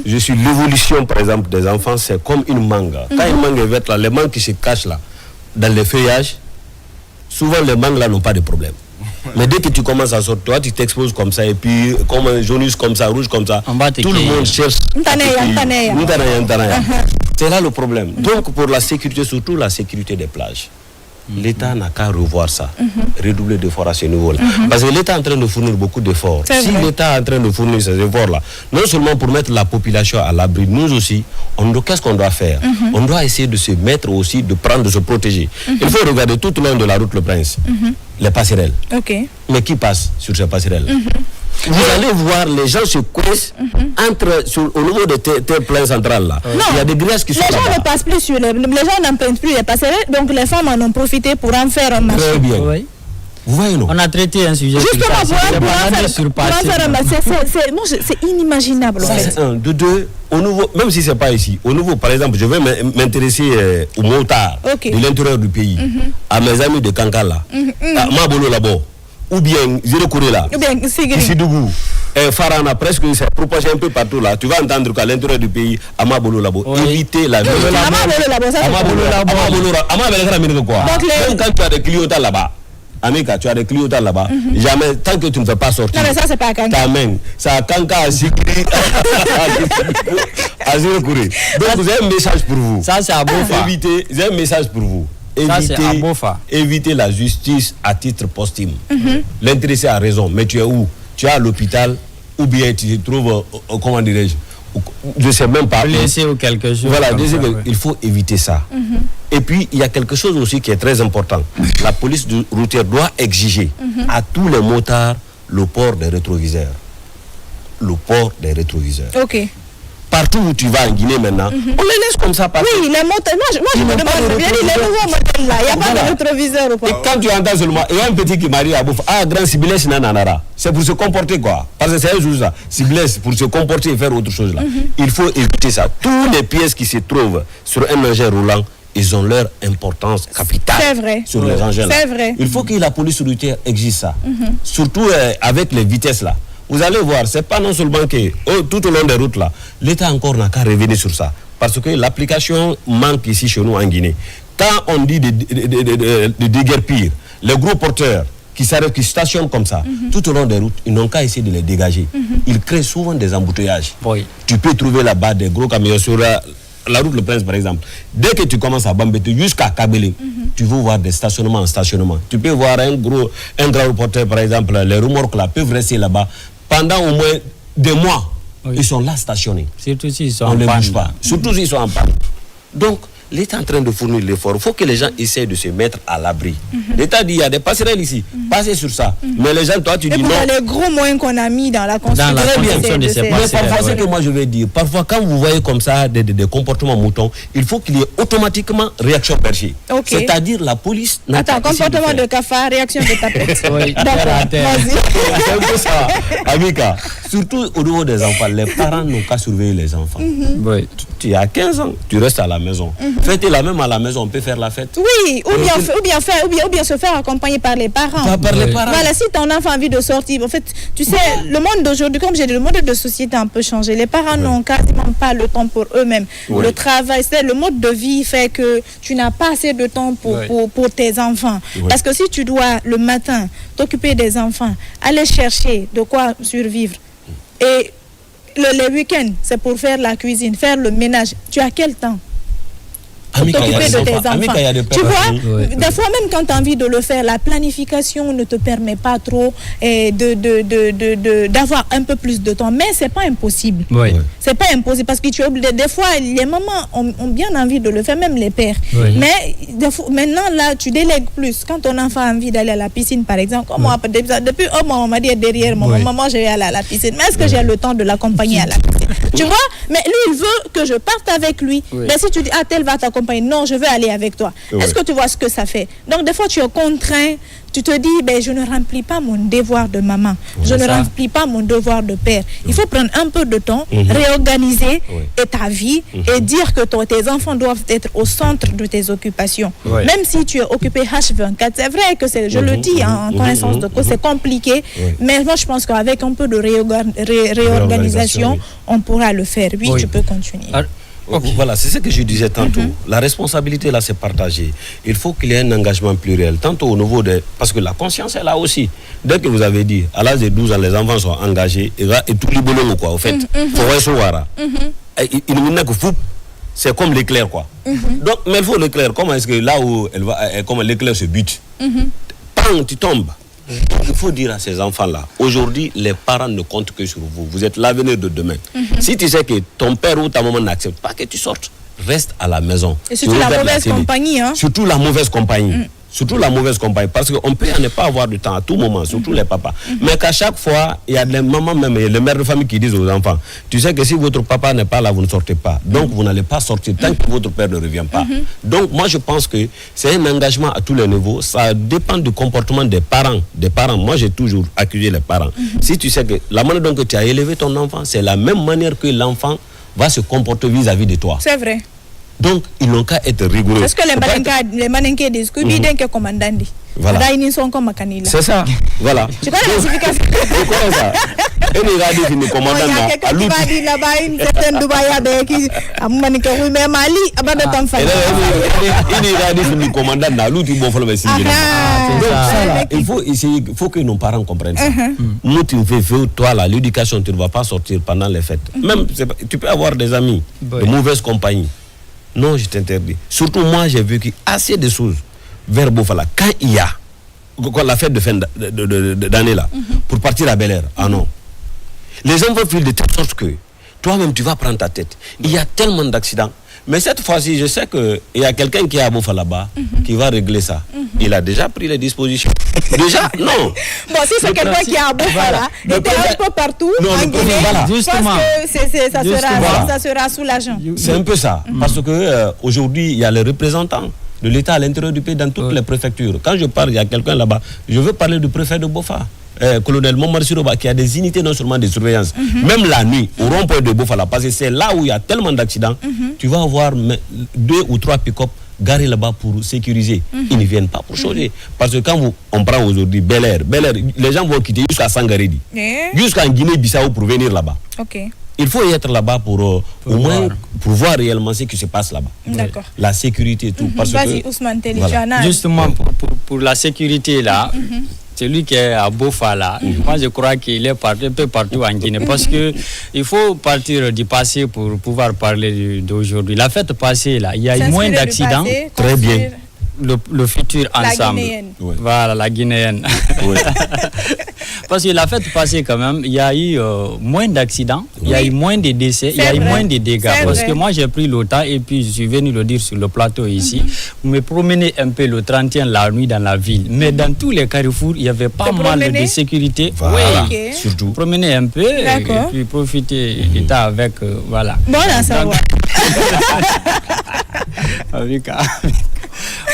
Speaker 3: je suis l'évolution, par exemple, des enfants, c'est comme une manga. Quand une manga est verte, là, les mangues qui se cachent là, dans les feuillages, souvent les mangues là n'ont pas de problème. Mais dès que tu commences à sortir, toi tu t'exposes comme ça et puis comme un jaunisse comme ça, rouge comme ça, tout le monde cherche. C'est là le problème. Donc pour la sécurité, surtout la sécurité des plages, l'État n'a qu'à revoir ça, redoubler d'efforts à ce niveau-là. Parce que l'État est en train de fournir beaucoup d'efforts. Si l'État est en train de fournir ces efforts-là, non seulement pour mettre la population à l'abri, nous aussi, qu'est-ce qu'on doit faire? On doit essayer de se mettre aussi, de se protéger. Il faut regarder tout le long de la route Le Prince, les passerelles. Mais qui passe sur ces passerelles? Vous allez voir, les gens se coincent au niveau de tes plans centrales là. Il y a des grillages qui sont là.
Speaker 1: Les gens ne passent plus sur les gens n'empruntent plus les passerelles, donc les femmes en ont profité pour en faire un marché.
Speaker 3: Très bien. Oui. Vous voyez, non?
Speaker 2: On a traité un sujet
Speaker 1: justement pour en faire un marché. C'est inimaginable.
Speaker 3: Ça, c'est un. De deux, au nouveau, même si c'est pas ici, au nouveau, par exemple, je vais m'intéresser aux motards de l'intérieur du pays, à mes amis de Kankala, à Mabolo là-bas. Ou bien Zéro Kourela,
Speaker 1: ou bien
Speaker 3: Sidougou, Farana, presque c'est propagé un peu partout là. Tu vas entendre qu'à l'intérieur du pays, Amabolo Labo, éviter la vie. Même quand tu as des clients là-bas, Amika, tu as des clients là-bas, jamais, tant que tu ne fais pas sortir.
Speaker 1: Non, mais ça, c'est pas à Kanka.
Speaker 3: Ta main, ça a Kanka à Sikri, à Zéro Kouré. Donc, j'ai un message pour vous.
Speaker 2: Ça, c'est à Bofa.
Speaker 3: J'ai un message pour vous. Éviter la justice à titre posthume. L'intéressé a raison, mais tu es où? Tu es à l'hôpital ou bien tu te trouves, comment dirais-je, je ne sais même pas.
Speaker 2: Blessé ou quelque chose.
Speaker 3: Voilà, il faut éviter ça. Et puis, il y a quelque chose aussi qui est très important. La police routière doit exiger à tous les motards le port des rétroviseurs. Le port des rétroviseurs.
Speaker 1: Ok.
Speaker 3: Partout où tu vas en Guinée maintenant, on les laisse comme ça passer.
Speaker 1: Oui, les motards. Moi, je me demande bien, les nouveaux modèles là, il n'y a pas de rétroviseur ou quoi?
Speaker 3: Et quand tu entends seulement, il y a un petit qui marie à Bouf, grand Sibilès Nananara, c'est pour se comporter quoi? Parce que c'est un jour ça, Sibilès, pour se comporter et faire autre chose là. Il faut éviter ça. Toutes les pièces qui se trouvent sur un engin roulant, ils ont leur importance capitale sur les engins là.
Speaker 1: C'est vrai.
Speaker 3: Il faut que la police routière exige ça. Surtout avec les vitesses là. Vous allez voir, c'est pas non seulement que tout au long des routes là, l'État encore n'a qu'à revenir sur ça. Parce que l'application manque ici chez nous en Guinée. Quand on dit de déguerpir, les gros porteurs qui stationnent comme ça, tout au long des routes, ils n'ont qu'à essayer de les dégager. Ils créent souvent des embouteillages. Tu peux trouver là-bas des gros camions sur la route Le Prince par exemple. Dès que tu commences à Bambété jusqu'à Kabélé, tu vas voir des stationnements en stationnement. Tu peux voir un grand porteur par exemple, les remorques là peuvent rester là-bas pendant au moins des mois. Ils sont là stationnés.
Speaker 2: Surtout s'ils sont
Speaker 3: en panne. On ne bouge pas.
Speaker 2: Là.
Speaker 3: Surtout s'ils sont en panne. Donc, l'État est en train de fournir l'effort. Il faut que les gens essayent de se mettre à l'abri. L'État dit il y a des passerelles ici. Passez sur ça. Mais les gens, toi, tu dis non.
Speaker 1: Et les gros moyens qu'on a mis dans la construction
Speaker 2: de ces
Speaker 3: passerelles. Mais parfois, ce que moi je vais dire, parfois, quand vous voyez comme ça des comportements moutons, il faut qu'il y ait automatiquement réaction perchée. C'est-à-dire la police n'a pas.
Speaker 1: Attends, comportement de cafard, réaction de tapette.
Speaker 3: D'accord, vas-y. C'est un peu ça. Amika, surtout au niveau des enfants, les parents n'ont qu'à surveiller les enfants. Tu as 15 ans, tu restes à la maison. Fêter la même à la maison, on peut faire la fête.
Speaker 1: Oui, ou bien se faire accompagner par les parents. Voilà, si ton enfant a envie de sortir, en fait, tu sais, le monde d'aujourd'hui, comme j'ai dit, le modèle de société a un peu changé. Les parents n'ont quasiment pas le temps pour eux-mêmes. Le travail, c'est le mode de vie fait que tu n'as pas assez de temps pour tes enfants. Parce que si tu dois le matin t'occuper des enfants, aller chercher de quoi survivre et les week-ends, c'est pour faire la cuisine, faire le ménage. Tu as quel temps? T'occuper de tes enfants. Tu vois, des fois même quand tu as envie de le faire, la planification ne te permet pas trop d'avoir un peu plus de temps. Mais c'est pas impossible. C'est pas impossible parce que tu es des fois les mamans ont bien envie de le faire, même les pères. Mais maintenant là, tu délègues plus. Quand ton enfant a envie d'aller à la piscine, par exemple, moi, depuis un mois, on m'a dit derrière moi, maman, je vais aller à la piscine. Mais est-ce que j'ai le temps de l'accompagner à la piscine? Tu vois? Mais lui, il veut que je parte avec lui. Mais si tu dis, tel va t'accompagner. Non, je veux aller avec toi. Est-ce que tu vois ce que ça fait? Donc, des fois, tu es contraint. Tu te dis, je ne remplis pas mon devoir de maman. Je ne remplis pas mon devoir de père. Il faut prendre un peu de temps, réorganiser ta vie et dire que tes enfants doivent être au centre de tes occupations. Même si tu es occupé H24, c'est vrai que je le dis en connaissance de cause, c'est compliqué. Mais moi, je pense qu'avec un peu de réorganisation, on pourra le faire. Oui, tu peux continuer.
Speaker 3: Voilà, c'est ce que je disais tantôt. La responsabilité, là, c'est partagé. Il faut qu'il y ait un engagement pluriel, tantôt au niveau des... Parce que la conscience est là aussi. Dès que vous avez dit, à l'âge de 12 ans, les enfants sont engagés, et tout le boulot, quoi, au fait. C'est comme l'éclair, quoi. Donc, mais il faut l'éclair. Comment est-ce que là où elle va, comment l'éclair se bute, pang, tu tombes. Il faut dire à ces enfants-là, aujourd'hui, les parents ne comptent que sur vous. Vous êtes l'avenir de demain. Si tu sais que ton père ou ta maman n'accepte pas que tu sortes, reste à la maison.
Speaker 1: Et surtout la mauvaise compagnie. Hein?
Speaker 3: Surtout la mauvaise compagnie. Surtout la mauvaise compagnie. Parce qu'on peut ne pas avoir de temps à tout moment, surtout les papas. Mais qu'à chaque fois, il y a les mamans même, et les mères de famille qui disent aux enfants, tu sais que si votre papa n'est pas là, vous ne sortez pas. Donc vous n'allez pas sortir tant que votre père ne revient pas. Donc moi je pense que c'est un engagement à tous les niveaux. Ça dépend du comportement des parents. Moi j'ai toujours accusé les parents. Si tu sais que la manière dont tu as élevé ton enfant, c'est la même manière que l'enfant va se comporter vis-à-vis de toi.
Speaker 1: C'est vrai.
Speaker 3: Donc, ils n'ont qu'à être rigoureux.
Speaker 1: Est-ce que les mannequins disent que l'idée que commandant dit?
Speaker 3: Voilà. C'est ça. Voilà.
Speaker 1: Tu connais la signification?
Speaker 3: Je connais ça. Et les gars disent que commandant
Speaker 1: il y a quelqu'un qui va dire là-bas, une certaine Dubaï qui a mannequin, oui, mais Mali, à bas de temps fait.
Speaker 3: Et les gars disent que commandant n'a l'outil bon pour le messie. Donc, ça là, il faut que nos parents comprennent ça. Nous, tu me fais toi là, l'éducation, tu ne vas pas sortir pendant les fêtes. Même, tu peux avoir des amis de mauvaise compagnie. Non, je t'interdis. Surtout moi, j'ai vécu assez de choses vers Bofala. Quand il y a la fête de fin d'année là, pour partir à Bel Air, ah non. Les enfants filent de telle sorte que toi-même tu vas prendre ta tête. Il y a tellement d'accidents. Mais cette fois-ci, je sais qu'il y a quelqu'un qui est à Bofala là-bas qui va régler ça. Il a déjà pris les dispositions. Déjà, non.
Speaker 1: Bon, si c'est quelqu'un qui est à Bofala, il était un peu partout, en Guinée,
Speaker 3: justement.
Speaker 1: Ça sera soulageant.
Speaker 3: C'est un peu ça. Parce que aujourd'hui, il y a les représentants de l'État à l'intérieur du pays dans toutes les préfectures. Quand je parle, il y a quelqu'un là-bas, je veux parler du préfet de Bofa. Colonel Momar Siroba, qui a des unités non seulement de surveillance, même la nuit, au rond-point de Bofala, parce que c'est là où il y a tellement d'accidents, tu vas avoir 2 ou 3 pick-up garés là-bas pour sécuriser. Ils ne viennent pas pour changer. Parce que quand on prend aujourd'hui Bel Air, les gens vont quitter jusqu'à Sangaredi, jusqu'à Guinée-Bissau pour venir là-bas. Il faut y être là-bas pour au moins pour voir réellement ce qui se passe là-bas.
Speaker 1: D'accord.
Speaker 3: La sécurité et tout.
Speaker 1: Vas-y, Ousmane Telly.
Speaker 2: Voilà. Justement, pour la sécurité là, celui qui est à Bofala, moi je crois qu'il est un peu partout en Guinée parce que il faut partir du passé pour pouvoir parler d'aujourd'hui. La fête passée là, il y a eu moins d'accidents.
Speaker 3: Très bien.
Speaker 2: Le futur ensemble. Voilà, la Guinéenne. Parce que la fête passée quand même, il y a eu moins d'accidents, il y a eu moins de décès, il y a eu moins de dégâts. Parce que moi j'ai pris le temps et puis je suis venu le dire sur le plateau ici. Vous me promenez un peu le 31 la nuit dans la ville. Mais dans tous les carrefours, il y avait pas mal de sécurité.
Speaker 3: Voilà,
Speaker 2: oui,
Speaker 3: surtout.
Speaker 2: Promener un peu et puis profiter du temps avec, voilà.
Speaker 1: Bon à savoir.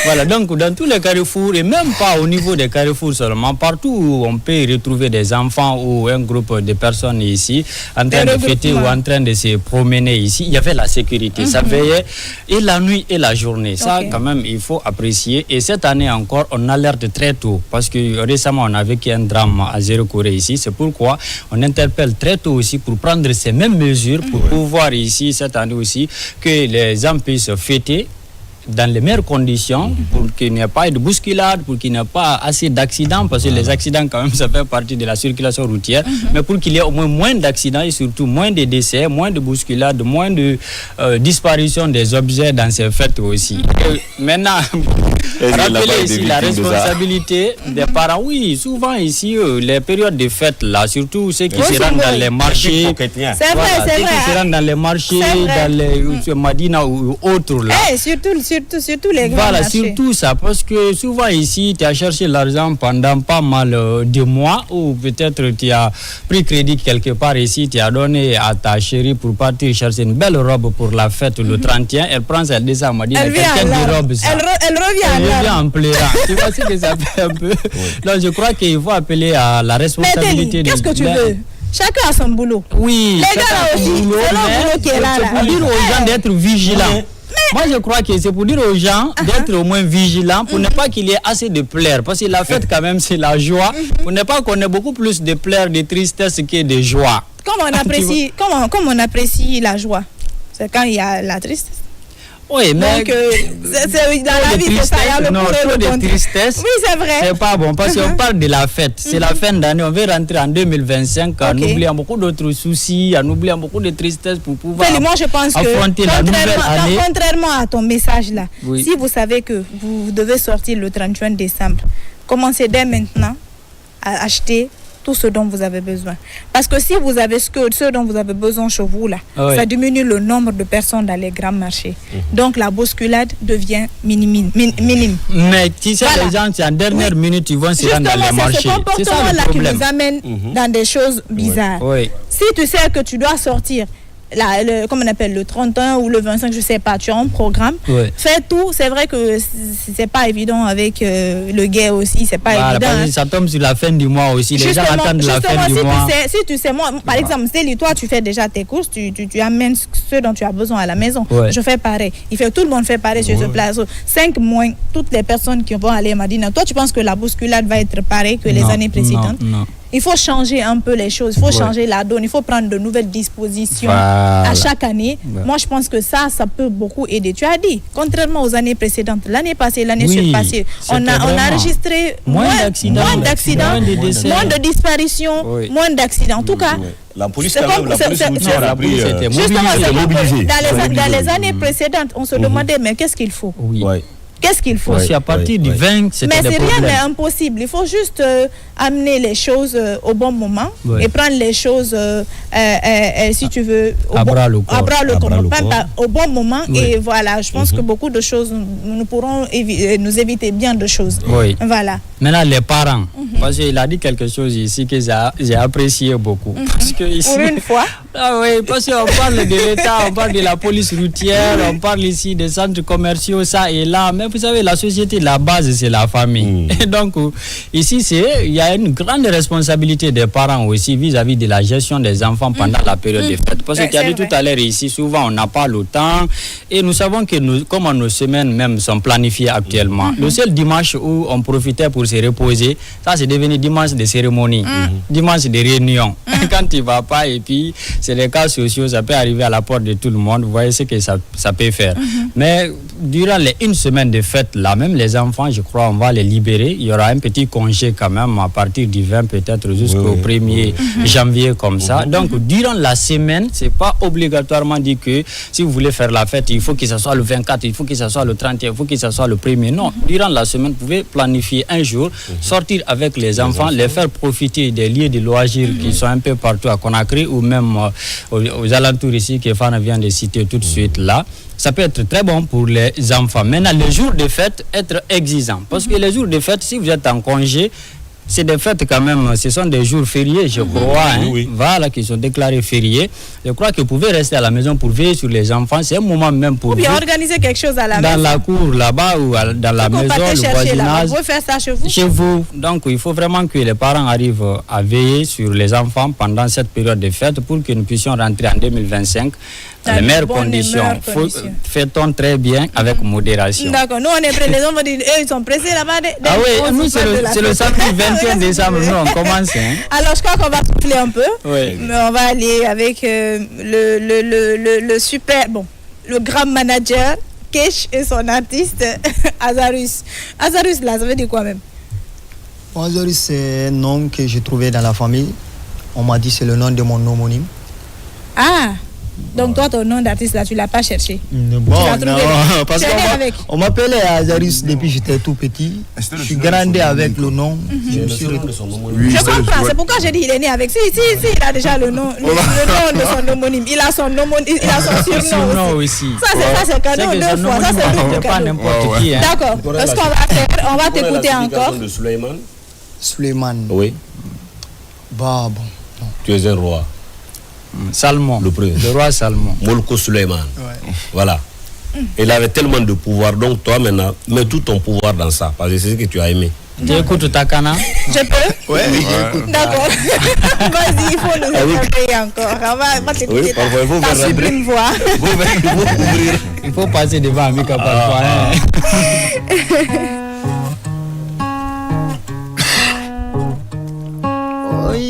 Speaker 2: Voilà, donc dans tous les carrefours, et même pas au niveau des carrefours seulement, partout où on peut retrouver des enfants ou un groupe de personnes ici, en train de fêter ou en train de se promener ici, il y avait la sécurité, ça veillait et la nuit et la journée. Ça, quand même, il faut apprécier. Et cette année encore, on alerte très tôt, parce que récemment, on a vécu un drame à Zéro-Corée ici. C'est pourquoi on interpelle très tôt aussi pour prendre ces mêmes mesures, pour pouvoir ici, cette année aussi, que les gens puissent fêter dans les meilleures conditions, pour qu'il n'y ait pas de bousculade, pour qu'il n'y ait pas assez d'accidents, parce que les accidents quand même ça fait partie de la circulation routière, mais pour qu'il y ait au moins d'accidents et surtout moins de décès, moins de bousculades, moins de disparition des objets dans ces fêtes aussi. Maintenant, rappeler ici la responsabilité des parents. Oui, souvent ici, les périodes de fêtes là, surtout ceux qui se rendent dans les marchés,
Speaker 1: c'est vrai,
Speaker 2: ceux qui se rendent dans les marchés, dans les Madina ou autres là.
Speaker 1: Surtout les grands
Speaker 2: voilà,
Speaker 1: marchés.
Speaker 2: surtout ça, parce que souvent ici, tu as cherché l'argent pendant pas mal de mois, ou peut-être tu as pris crédit quelque part ici, tu as donné à ta chérie pour partir chercher une belle robe pour la fête le 31, elle prend elle descend à Madina, quelqu'un de robe ça.
Speaker 1: Elle revient
Speaker 2: en pleurant. Tu vois ce que ça fait un peu. Donc je crois qu'il faut appeler à la responsabilité.
Speaker 1: Qu'est-ce que tu veux? Chacun a son boulot.
Speaker 2: Oui,
Speaker 1: les gars là aussi, c'est leur boulot qui est là.
Speaker 2: C'est pour dire aux gens d'être vigilants. Moi, je crois que c'est pour dire aux gens d'être au moins vigilants pour ne pas qu'il y ait assez de pleurs. Parce que la fête, quand même, c'est la joie. Pour ne pas qu'on ait beaucoup plus de pleurs, de tristesse que de joie.
Speaker 1: Comment on apprécie la joie? C'est quand il y a la tristesse.
Speaker 2: Oui, mais
Speaker 1: Donc, dans la vie, c'est ça, il y a le pour et le
Speaker 2: trop
Speaker 1: contre.
Speaker 2: de tristesse.
Speaker 1: Oui, c'est vrai.
Speaker 2: C'est pas bon parce qu'on parle de la fête. C'est la fin d'année. On veut rentrer en 2025 en oubliant beaucoup d'autres soucis, en oubliant beaucoup de tristesse pour pouvoir
Speaker 1: Moi, je pense que
Speaker 2: affronter la nouvelle année.
Speaker 1: Contrairement à ton message là,
Speaker 2: Oui.
Speaker 1: si vous savez que vous devez sortir le 31 décembre, commencez dès maintenant à acheter tout ce dont vous avez besoin. Parce que si vous avez ce dont vous avez besoin chez vous là, ça diminue le nombre de personnes dans les grands marchés. Donc la bousculade devient minime.
Speaker 2: Mais tu sais, les gens, c'est en dernière minute, ils vont se rendre dans les marchés.
Speaker 1: C'est ce comportement-là qui nous amène dans des choses bizarres.
Speaker 2: Oui.
Speaker 1: Si tu sais que tu dois sortir, comme on appelle le 31 ou le 25, je sais pas, tu as un programme, fais tout. C'est vrai que c'est pas évident avec le guet aussi, c'est pas évident.
Speaker 2: Parce que ça tombe sur la fin du mois aussi, les gens attendent la fin du mois.
Speaker 1: Si tu sais, moi, par exemple, Célie, toi, tu fais déjà tes courses, tu amènes ce dont tu as besoin à la maison. Je fais pareil. Tout le monde fait pareil sur ce plateau. 5 moins, toutes les personnes qui vont aller à Madina. Toi, tu penses que la bousculade va être pareille que les années précédentes?
Speaker 2: Non.
Speaker 1: Il faut changer un peu les choses, il faut changer la donne, il faut prendre de nouvelles dispositions à chaque année. Moi, je pense que ça peut beaucoup aider. Tu as dit, contrairement aux années précédentes, l'année passée, l'année surpassée, on a enregistré moins d'accidents, moins de disparitions, moins d'accidents. En tout cas,
Speaker 3: la police était
Speaker 1: mobilisée. Dans les années précédentes, on se demandait, mais qu'est-ce qu'il faut? Qu'est-ce qu'il faut?
Speaker 2: À partir du 20, c'était des problèmes.
Speaker 1: Mais rien n'est impossible. Il faut juste amener les choses au bon moment et prendre les choses, si tu veux, au bon moment. Et voilà, je pense que beaucoup de choses, nous pourrons nous éviter bien de choses. Voilà.
Speaker 2: Maintenant, les parents, parce qu'il a dit quelque chose ici que j'ai apprécié beaucoup. Parce que ici,
Speaker 1: pour une fois.
Speaker 2: Parce qu'on parle de l'État, on parle de la police routière, on parle ici des centres commerciaux, ça et là. Mais vous savez, la société, la base, c'est la famille. Et donc, ici, il y a une grande responsabilité des parents aussi vis-à-vis de la gestion des enfants pendant la période de fête. Parce que tu as dit tout à l'heure ici, souvent, on n'a pas le temps. Et nous savons que comment nos semaines même sont planifiées actuellement. Le seul dimanche où on profitait pour se reposer, ça, c'est devenu dimanche de cérémonie, dimanche de réunion. Quand tu ne vas pas, et puis, c'est des cas sociaux, ça peut arriver à la porte de tout le monde. Vous voyez ce que ça peut faire. Mais durant les une semaine de fête, là, même les enfants, je crois, on va les libérer. Il y aura un petit congé quand même à partir du 20 peut-être jusqu'au 1er janvier comme ça. Donc, durant la semaine, c'est pas obligatoirement dit que si vous voulez faire la fête, il faut que ce soit le 24, il faut que ce soit le 31, il faut que ce soit le 1er. Non, durant la semaine, vous pouvez planifier un jour, sortir avec les enfants, les faire profiter des lieux de loisirs qui sont un peu partout à Conakry ou même aux alentours ici que Fana vient de citer tout de suite là. Ça peut être très bon pour les enfants. Maintenant, les jours de fête, être exigeant. Parce que les jours de fête, si vous êtes en congé, c'est des fêtes quand même, ce sont des jours fériés, je crois, voilà, qui sont déclarés fériés. Je crois que vous pouvez rester à la maison pour veiller sur les enfants. C'est un moment même pour
Speaker 1: vous. Ou bien organiser quelque chose à la maison.
Speaker 2: Dans la cour là-bas ou dans la maison, le voisinage.
Speaker 1: Vous pouvez faire ça chez vous?
Speaker 2: Chez vous. Donc, il faut vraiment que les parents arrivent à veiller sur les enfants pendant cette période de fête pour que nous puissions rentrer en 2025 dans les meilleures conditions. Fait-on très bien avec modération.
Speaker 1: D'accord. Nous, on est prêts. Les enfants disent, ils sont pressés là-bas.
Speaker 2: Ah oui, nous, c'est le samedi 21 décembre. Nous, on commence.
Speaker 1: Alors, je crois qu'on va souffler un peu. Mais on va aller avec le super, le grand manager, Kesh, et son artiste, Azarus. Azarus, là, ça veut dire quoi même?
Speaker 5: Azarus, c'est un nom que j'ai trouvé dans la famille. On m'a dit c'est le nom de mon homonyme.
Speaker 1: Ah! Donc toi, ton nom d'artiste là, tu l'as pas cherché?
Speaker 5: Bon, non, parce qu'on m'appelait Azarus depuis que j'étais tout petit. Je suis grandi avec le nom.
Speaker 1: Je comprends, c'est pourquoi j'ai dit il est né avec. Si, il a déjà le nom de son homonyme. Il a son surnom aussi. Ça, c'est cadeau deux fois. Ça, c'est
Speaker 2: pas n'importe qui.
Speaker 1: D'accord. Ce qu'on va faire, on va t'écouter encore.
Speaker 5: Suleiman.
Speaker 3: Oui.
Speaker 5: Bah, bon.
Speaker 3: Tu es un roi.
Speaker 2: Salmon, le roi Salmon.
Speaker 3: Molko Suleiman. Voilà. Il avait tellement de pouvoir, donc toi maintenant, mets tout ton pouvoir dans ça, parce que c'est ce que tu as aimé.
Speaker 2: Tu écoutes Takana?
Speaker 1: Je peux?
Speaker 5: Oui, j'écoute.
Speaker 1: D'accord. Vas-y, il faut nous accompagner encore. On va t'écouter ta sublime voix.
Speaker 2: Il faut passer devant Amika parfois.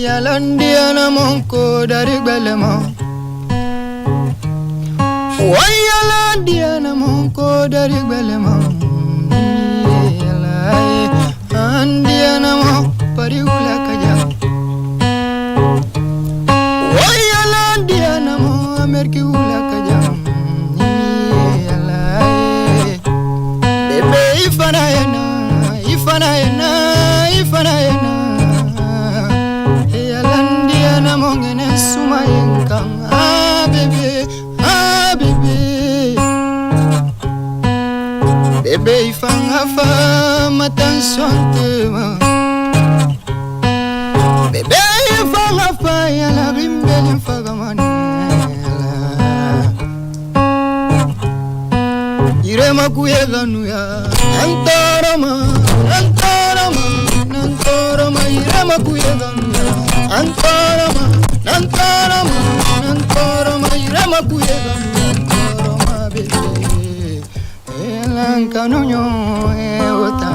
Speaker 5: Yalandiana monko dari belema
Speaker 6: Wayala diana monko dari belema Andiana mo pariula kaja Wayala diana mo amerki ula kaja Bebe ifana Yalandiana mongene sumayenkang Bebe ifanga fa matanson tema Bebe ifanga fa yala rimbele fagamane Irema kuyeganu ya Antoroma Irema kuyeganu ya Antoroma Irema kuyeganu ya Antoroma bebe Lankanonyo eota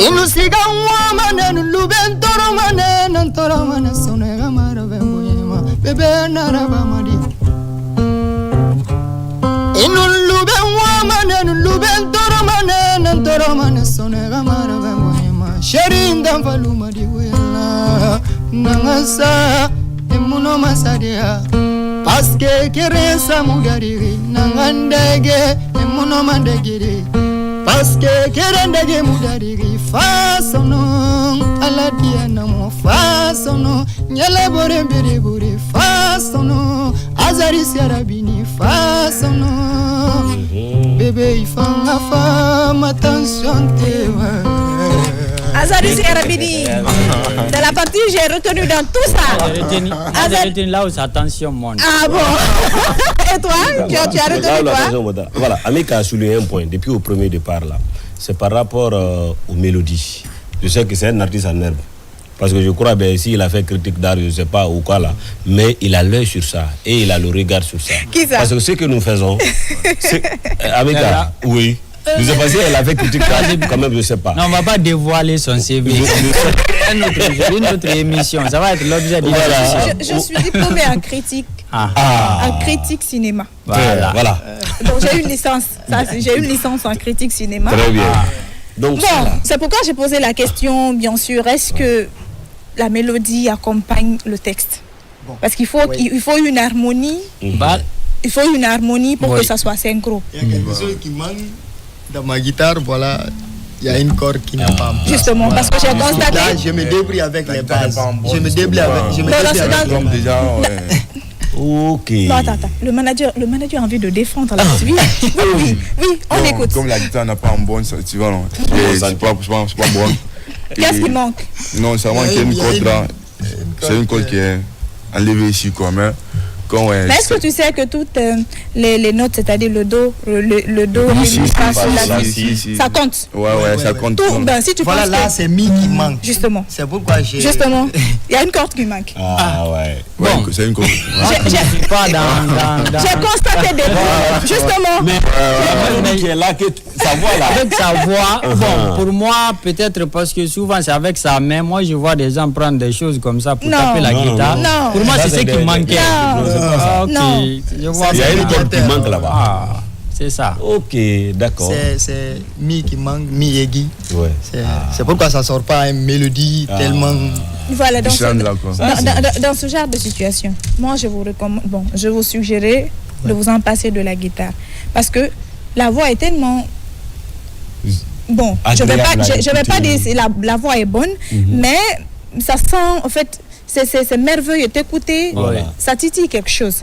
Speaker 6: Inusiga wamane nulubentoro mane Nantoro mane sonega maravengoyema Bebe narabamadi Inulube wamane nulubentoro mane Nantoro mane sonega maravengoyema Sherinda valumadi wela Nangasa emuno masadia Paske keresa mudariri Nangandege emuno mandegiri Paske kerendege mudariri Fasono aladia namo Fasono nyele bore mbiri buri Fasono azari siarabini Fasono Bebe ifanga fa matansion tewa
Speaker 1: Azari Serabini. C'est la partie que j'ai retenue dans tout ça.
Speaker 2: J'ai retenu là où sa tension monte.
Speaker 1: Ah bon. Et toi, tu as retenu quoi?
Speaker 3: Voilà, Amika a souligné un point depuis au premier départ là. C'est par rapport aux mélodies. Je sais que c'est un artiste en herbe. Parce que je crois bien s'il a fait critique d'art, je ne sais pas ou quoi là, mais il a l'œil sur ça et il a le regard sur ça.
Speaker 1: Qui ça?
Speaker 3: Parce que ce que nous faisons, c'est Amika, oui. Je ne sais pas si elle a fait critique d'art, quand même, je ne sais pas.
Speaker 2: Non, on ne va pas dévoiler son CV. Une autre émission, ça va être l'objet de
Speaker 3: voilà.
Speaker 1: Je suis diplômée en critique. En critique cinéma.
Speaker 3: Voilà.
Speaker 1: Donc j'ai une licence. J'ai une licence en critique cinéma.
Speaker 3: Très bien. Donc,
Speaker 1: bon, c'est pourquoi j'ai posé la question, bien sûr, est-ce que la mélodie accompagne le texte? Parce qu'il faut, il faut une harmonie. Il faut une harmonie pour que ça soit synchro.
Speaker 6: Il y a quelque chose qui manque dans ma guitare, voilà. Il y a une corde qui n'a pas en place.
Speaker 1: Justement, parce que j'ai constaté.
Speaker 6: Là, je me débrouille avec les bases. Je me débrouille avec.
Speaker 4: Déjà,
Speaker 3: ok.
Speaker 1: Non, attends. Le manager a envie de défendre la suite. Oui, on écoute.
Speaker 4: Comme la guitare n'a pas un bon, tu vois, non. C'est pas bon.
Speaker 1: Qu'est-ce qui manque?
Speaker 4: Non, ça manque une corde là. C'est une corde qui est enlevée ici, quoi. Mais est-ce
Speaker 1: que tu sais que toutes les notes, c'est-à-dire le do, le do, ça compte?
Speaker 4: Ouais, ça compte.
Speaker 1: Si tu
Speaker 6: voilà, là, c'est mi qui manque.
Speaker 1: Justement.
Speaker 6: C'est pourquoi j'ai.
Speaker 1: Justement, il y a une corde qui manque.
Speaker 3: Ah ouais.
Speaker 4: Bon, c'est une corde.
Speaker 1: J'ai constaté des fois. Justement.
Speaker 3: Mais qui est là que sa voix là.
Speaker 2: Avec sa voix, bon, pour moi, peut-être parce que souvent c'est avec sa main. Moi, je vois des gens prendre des choses comme ça pour taper la guitare.
Speaker 1: Non.
Speaker 2: Pour moi, c'est ce qui manquait.
Speaker 1: Non.
Speaker 3: Il y a une corde qui manque là-bas.
Speaker 2: C'est ça.
Speaker 3: Ok, d'accord.
Speaker 6: C'est mi qui manque, mi aigu.
Speaker 3: Ouais.
Speaker 6: C'est pourquoi ça sort pas une mélodie tellement.
Speaker 1: Voilà, dans ce genre de situation, moi je vous recommande, je vous suggérais de vous en passer de la guitare. Parce que la voix est tellement. Bon, je vais pas dire la voix est bonne, mais ça sent, en fait, c'est merveilleux t'écouter, ça titille quelque chose.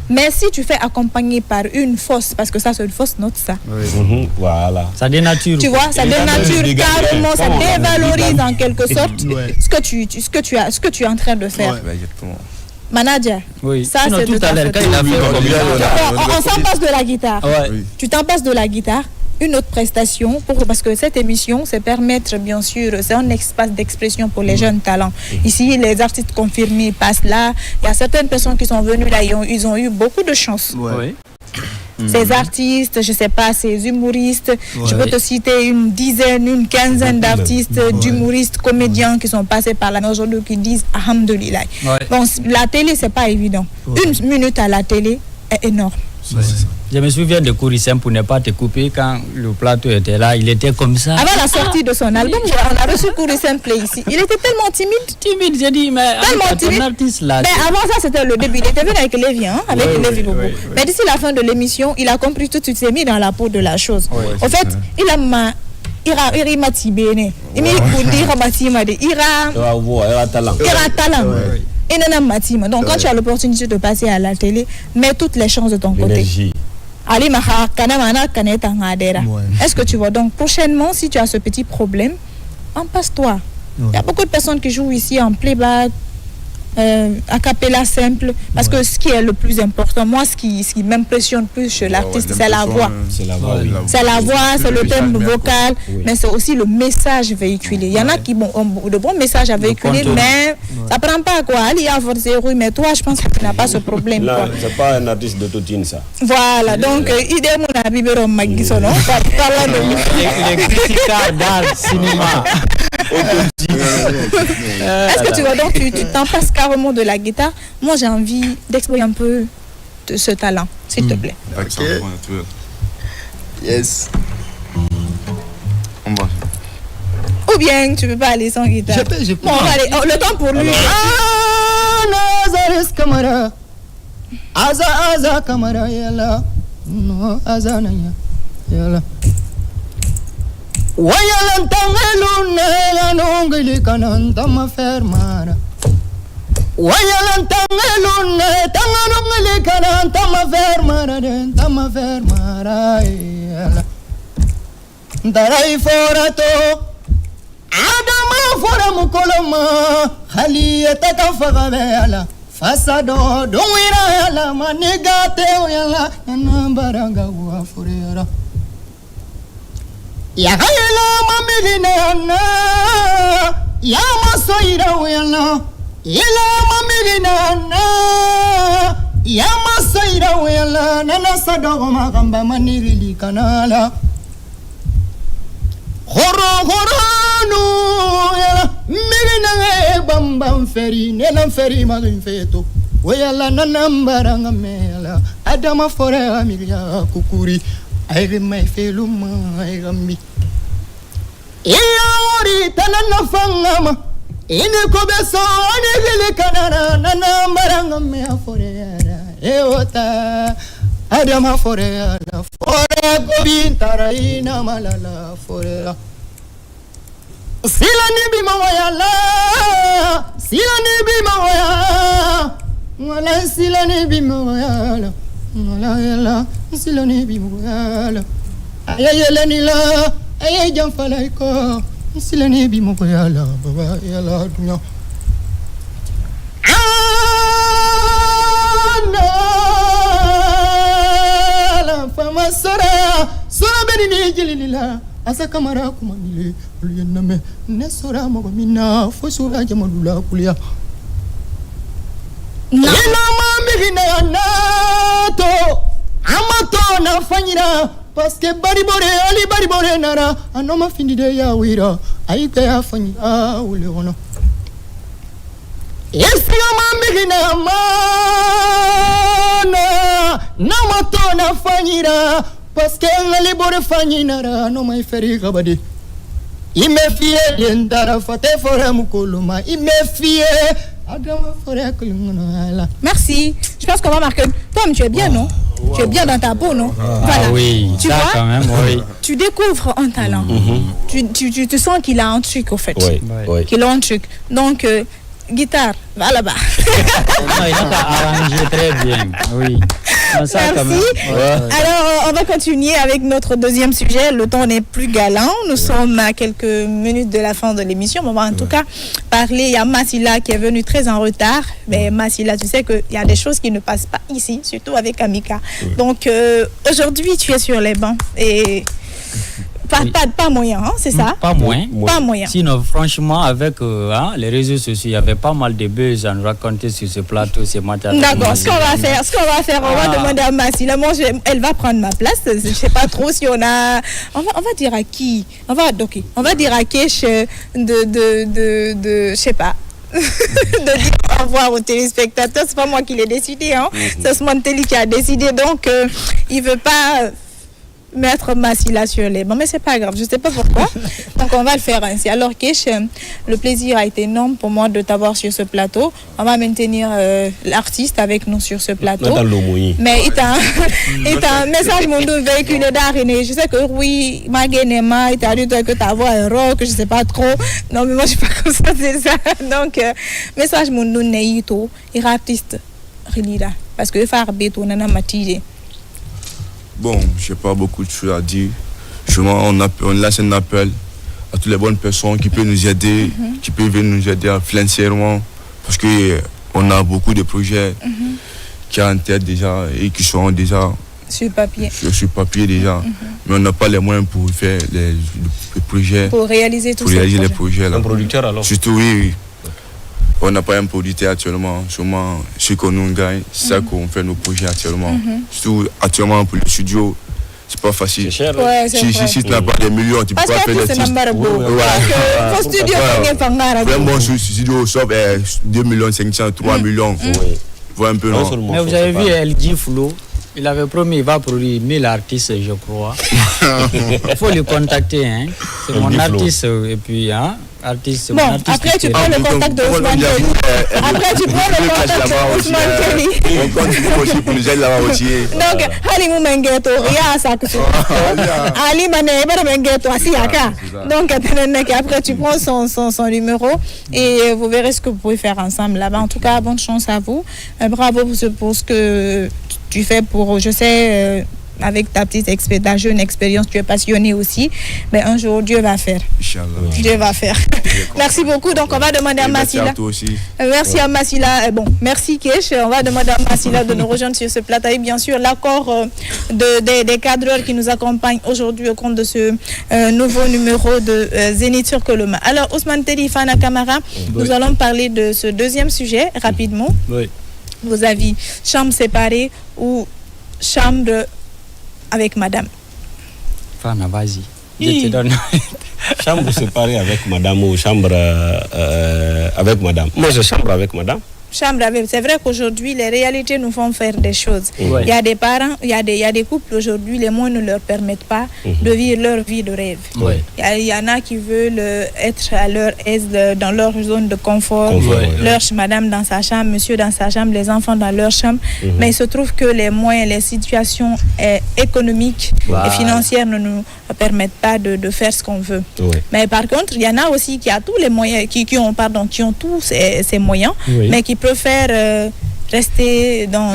Speaker 1: Mais si tu fais accompagner par une fausse, parce que ça c'est une fausse note, ça.
Speaker 3: Voilà.
Speaker 2: Ça dénature.
Speaker 1: Tu vois, ça dénature carrément, ça dévalorise en quelque sorte ce que tu es en train de faire. Manager, ça c'est
Speaker 2: tout à l'heure quand il a fait.
Speaker 1: On s'en passe de la guitare. Tu t'en passes de la guitare. Une autre prestation, parce que cette émission, c'est permettre, bien sûr, c'est un espace d'expression pour les jeunes talents. Ici, les artistes confirmés passent là. Il y a certaines personnes qui sont venues là, ils ont eu beaucoup de chance. Ces artistes, je ne sais pas, ces humoristes, je peux te citer une dizaine, une quinzaine d'artistes, d'humoristes, comédiens qui sont passés par là, mais aujourd'hui qui disent « Alhamdoulilah ». Bon, la télé, ce n'est pas évident. Une minute à la télé est énorme.
Speaker 2: Je me souviens de Kourissem, pour ne pas te couper, quand le plateau était là, il était comme ça.
Speaker 1: Avant la sortie de son album, on a reçu Kourissem Play ici. Il était tellement timide.
Speaker 2: Timide, j'ai dit, mais
Speaker 1: Tellement timide.
Speaker 2: artiste là.
Speaker 1: Mais avant ça, c'était le début. Il était venu avec Lévi, hein, avec Lévi Bobo. Mais d'ici la fin de l'émission, il a compris tout de suite, il s'est mis dans la peau de la chose. En fait, il a talent. Donc quand tu as l'opportunité de passer à la télé, mets toutes les chances de ton côté. Est-ce que tu vois? Donc prochainement, si tu as ce petit problème, empasse-toi. Il y a beaucoup de personnes qui jouent ici en playback, a cappella simple, parce que ce qui est le plus important, moi ce qui m'impressionne plus chez l'artiste, c'est la voix. C'est la voix, c'est le thème vocal, mais c'est aussi le message véhiculé. Il y en a qui ont de bons messages à véhiculer, mais ça prend pas quoi. Ali a forcé, mais toi je pense que tu n'as pas ce problème.
Speaker 3: Là, c'est pas un artiste de Totine ça.
Speaker 1: Voilà, donc idée mon ami Béron Maguisono, parlant de
Speaker 2: les critiqueurs d'art, cinéma.
Speaker 1: Est-ce que tu vois, donc tu t'en passes carrément de la guitare? Moi j'ai envie d'explorer un peu de ce talent, s'il te plaît.
Speaker 6: Okay. Yes.
Speaker 4: On va.
Speaker 1: Ou bien tu peux pas aller sans guitare?
Speaker 6: Je peux.
Speaker 1: Bon, on va aller. Oh, le temps pour lui.
Speaker 6: Nazaris Kamara. Aza Kamara yala. No azanaya. Yala. Wayalan tangelune yanongili kananta mafermara. Wayalan tangelune tanganongili kananta mafermara denta mafermara yala. Darai forato Adama fora mukoloma Khaliyata kafagabela Fasado donwira yala manigate yala Nambaranga wa furera Yagayela mamilina Yamasoira yala Ila mamilina Yamasoira yala Nana sadogo magamba manigili kanala Horo yala Milina bambam feri Nelam feri magin feto Oyala nanambaranga mela Adama fore amilia kukuri Aire mai feluma airami Iyori tanana fangama Ine kobeso ane gile kanana Nanambaranga mea fore yara Eota Adama fore gobintara ina malala fore Silani bima wayala Silani bima wayala Wala silani bima wayala Wala yala Silani bima wayala Ayayela nila Ayayjan falaiko Silani bima wayala Baba yala dunya Fama sora beni jilila asa kamara kumamile uliyename ne sora mogomina fo sora jamadula kulia na mamigina nato amato na fanyira paske bari bore nara anoma findide ya wira aike ya fanyira ule wono Esi mamigina mana namato na fanyira Paske ngali bore fanyinara no mai feri kabadi Ime fie lendara fate fore mukoloma Ime fie adama fore kulungona.
Speaker 1: Merci. Je pense qu'on va marquer. Tom, tu es bien, non? Tu es bien dans ta peau, non?
Speaker 2: Voilà. Oui,
Speaker 1: tu
Speaker 2: ça
Speaker 1: vois,
Speaker 2: quand même, oui.
Speaker 1: Tu découvres un talent. Tu te sens qu'il a un truc, au fait.
Speaker 3: Oui.
Speaker 1: Qu'il a un truc. Donc, guitare, va là-bas.
Speaker 2: Non, il a arrangé très bien, oui. Ça,
Speaker 1: Merci.
Speaker 2: quand même.
Speaker 1: Alors, on va continuer avec notre deuxième sujet. Le temps n'est plus galant. Nous sommes à quelques minutes de la fin de l'émission. On va en tout cas parler. Il y a Massila qui est venu très en retard. Mais Massila, tu sais qu'il y a des choses qui ne passent pas ici, surtout avec Amika. Donc, aujourd'hui, tu es sur les bancs. Et pas moyen, hein, c'est ça?
Speaker 2: Pas moins.
Speaker 1: Pas moyen.
Speaker 2: Sinon, franchement, avec les réseaux sociaux, il y avait pas mal de buzz à nous raconter sur ce plateau ce matin.
Speaker 1: D'accord, ce qu'on va faire, on va demander à Massila. Moi, elle va prendre ma place. Je ne sais pas trop si on a... On va dire à qui? On va dire à Kesh je sais pas. de dire au revoir aux téléspectateurs. C'est pas moi qui l'ai décidé, hein. C'est Ousmane Telly qui a décidé. Donc, il veut pas mettre Massila sur les bancs, mais c'est pas grave, je sais pas pourquoi. Donc on va le faire ainsi. Alors Kesh, le plaisir a été énorme pour moi de t'avoir sur ce plateau. On va maintenir l'artiste avec nous sur ce plateau. Mais il t'a un message mon véhiculé d'Ariné. Je sais que oui, Maguenema, il t'a dit que ta voix est rock, je sais pas trop. Non mais moi je suis pas comme ça, c'est ça. Donc message mon Neito, il est artiste Rilira parce que faire béton nana matige.
Speaker 4: Bon, je n'ai pas beaucoup de choses à dire. On lance un appel à toutes les bonnes personnes qui peuvent nous aider, qui peuvent venir nous aider financièrement, parce qu'on a beaucoup de projets qui sont en tête déjà et qui sont déjà
Speaker 1: sur papier.
Speaker 4: Sur papier déjà. Mais on n'a pas les moyens pour faire les projets.
Speaker 1: Pour réaliser tout ça.
Speaker 4: Pour réaliser les projets. Là.
Speaker 3: Un producteur alors?
Speaker 4: Surtout, oui. On n'a pas un producteur actuellement, seulement ce qu'on nous gagne, c'est ça qu'on fait nos projets actuellement. Surtout actuellement pour le studio, c'est pas facile.
Speaker 3: C'est cher.
Speaker 1: Ouais, c'est
Speaker 4: si tu n'as pas des millions, tu peux pas faire des titres.
Speaker 1: Parce que studio,
Speaker 4: vraiment, ce studio, sauf 2 millions 500, 3 millions. Voilà un peu, non?
Speaker 2: Mais vous avez vu LG Flo, il avait promis qu'il va produire 1000 artistes, je crois. Il faut le contacter, hein. C'est mon artiste, et puis, hein. Artiste,
Speaker 1: bon, après tu prends le contact de Ousmane Telly. Après tu prends le contact de Ousmane Telly.
Speaker 4: On continue aussi pour nous aider là-bas aussi.
Speaker 1: Donc, Ali Moumengeto, ya Sakusu. Ali Mané, Mengeto, Asiaka. Donc, après tu prends son numéro et vous verrez ce que vous pouvez faire ensemble là-bas. En tout cas, bonne chance à vous. Bravo pour ce que tu fais pour, je sais, avec ta jeune expérience, tu es passionné aussi. Mais un jour, Dieu va faire.
Speaker 4: Inch'Allah.
Speaker 1: Dieu va faire. Merci beaucoup. Donc, on va demander à Massila.
Speaker 4: Merci à toi aussi.
Speaker 1: Merci à Massila. Bon, merci Kesh. On va demander à Massila de nous rejoindre sur ce plateau. Et bien sûr, l'accord des cadreurs qui nous accompagnent aujourd'hui au compte de ce nouveau numéro de Zénith sur Coloma. Alors, Ousmane Telly, Fana Camara, nous allons parler de ce deuxième sujet rapidement.
Speaker 3: Oui.
Speaker 1: Vos avis, chambre séparée ou chambre avec madame?
Speaker 2: Fana, vas-y. Je te donne.
Speaker 3: Chambre séparée avec madame ou chambre avec madame? Moi, je chambre avec madame.
Speaker 1: Chambre avec. C'est vrai qu'aujourd'hui, les réalités nous font faire des choses.
Speaker 2: Ouais.
Speaker 1: Il y a des parents, il y a des couples aujourd'hui, les moyens ne leur permettent pas de vivre leur vie de rêve.
Speaker 2: Ouais.
Speaker 1: Il y en a qui veulent être à leur aise dans leur zone de confort. Madame dans sa chambre, monsieur dans sa chambre, les enfants dans leur chambre. Mais il se trouve que les moyens, les situations économiques et financières ne nous permettent pas de faire ce qu'on veut. Mais par contre, il y en a aussi qui ont tous les moyens, qui ont tous ces moyens, mais qui préfèrent rester dans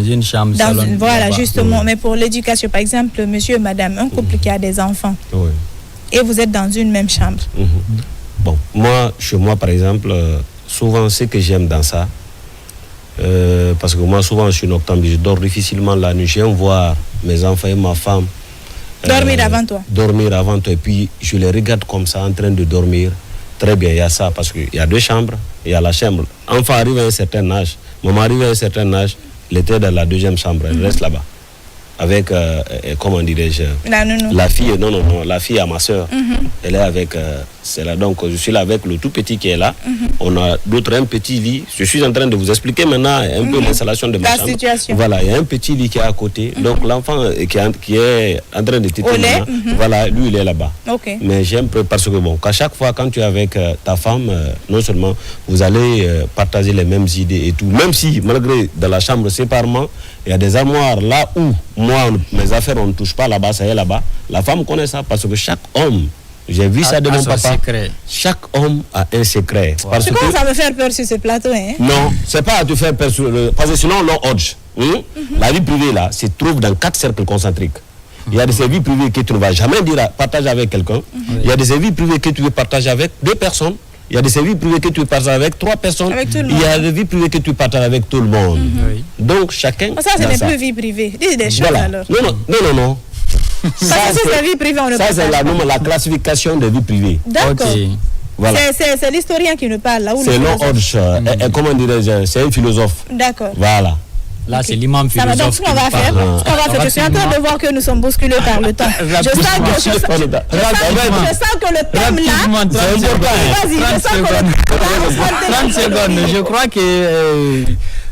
Speaker 2: une chambre.
Speaker 1: Voilà, justement. Mais pour l'éducation, par exemple, monsieur et madame, un couple qui a des enfants, et vous êtes dans une même chambre.
Speaker 3: Bon, moi, chez moi, par exemple, souvent, ce que j'aime dans ça, parce que moi, souvent, je suis noctambule, je dors difficilement la nuit. J'aime voir mes enfants et ma femme
Speaker 1: dormir avant toi.
Speaker 3: Dormir avant toi. Et puis, je les regarde comme ça, en train de dormir. Très bien, il y a ça, parce qu'il y a deux chambres, il y a la chambre. Enfant arrive à un certain âge, maman arrive à un certain âge, elle était dans la deuxième chambre, elle reste là-bas. Avec, comment dirais-je, la fille, la fille à ma soeur, elle est avec, c'est là, donc je suis là avec le tout petit qui est là, on a d'autres, un petit lit, je suis en train de vous expliquer maintenant un peu l'installation de ma chambre.
Speaker 1: Situation.
Speaker 3: Voilà, il y a un petit lit qui est à côté, donc l'enfant qui est en train de téter maintenant, voilà, lui il est là-bas. Mais j'aime, parce que bon, qu'à chaque fois quand tu es avec ta femme, non seulement vous allez partager les mêmes idées et tout, même si malgré dans la chambre séparément, il y a des armoires là où moi, mes affaires, on ne touche pas là-bas, ça y est là-bas. La femme connaît ça parce que chaque homme, j'ai vu ça de mon papa, secret. Chaque homme a un secret.
Speaker 1: Ouais. Tu commences à me faire peur sur ce plateau, hein? Non,
Speaker 3: c'est pas à te faire peur, parce que sinon, l'on hodge. La vie privée, là, se trouve dans 4 cercles concentriques. Il y a des vies privées que tu ne vas jamais dire partager avec quelqu'un. Il y a des vies privées que tu veux partager avec 2 personnes. Il y a des vies privées que tu partages avec 3 personnes. Il y a des vies privées que tu partages avec tout le monde. Donc chacun.
Speaker 1: Ça, ce n'est plus vie privée. Dis des choses alors.
Speaker 3: Non.
Speaker 1: Ça, c'est la vie privée, on ne partage pas.
Speaker 3: Ça, c'est la classification des vies privées.
Speaker 1: D'accord. Voilà. C'est l'historien qui nous parle là.
Speaker 3: C'est Lord Hodge. Comment dirais-je? C'est un philosophe.
Speaker 1: D'accord.
Speaker 3: Voilà.
Speaker 2: Là, c'est l'imam
Speaker 1: Ça va, donc
Speaker 2: philosophe.
Speaker 1: ce qu'on va faire, je suis en train de voir que nous sommes bousculés par le temps. Je sens que le thème là. Vas-y, je sens que le
Speaker 2: 30 secondes. Je crois que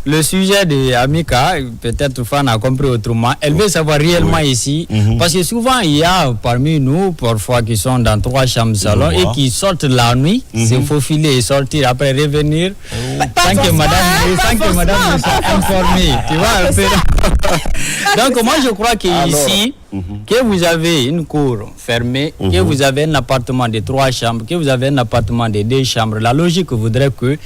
Speaker 2: le sujet de Amika, peut-être Fan a compris autrement. Elle veut savoir réellement ici, parce que souvent il y a parmi nous, parfois qui sont dans 3 chambres salon et qui sortent la nuit, se faufiler et sortir après revenir, sans que madame soit informée. Tu vois un peu. Donc moi je crois que ici, que vous avez une cour fermée, que vous avez un appartement de 3 chambres, que vous avez un appartement de 2 chambres, la logique voudrait que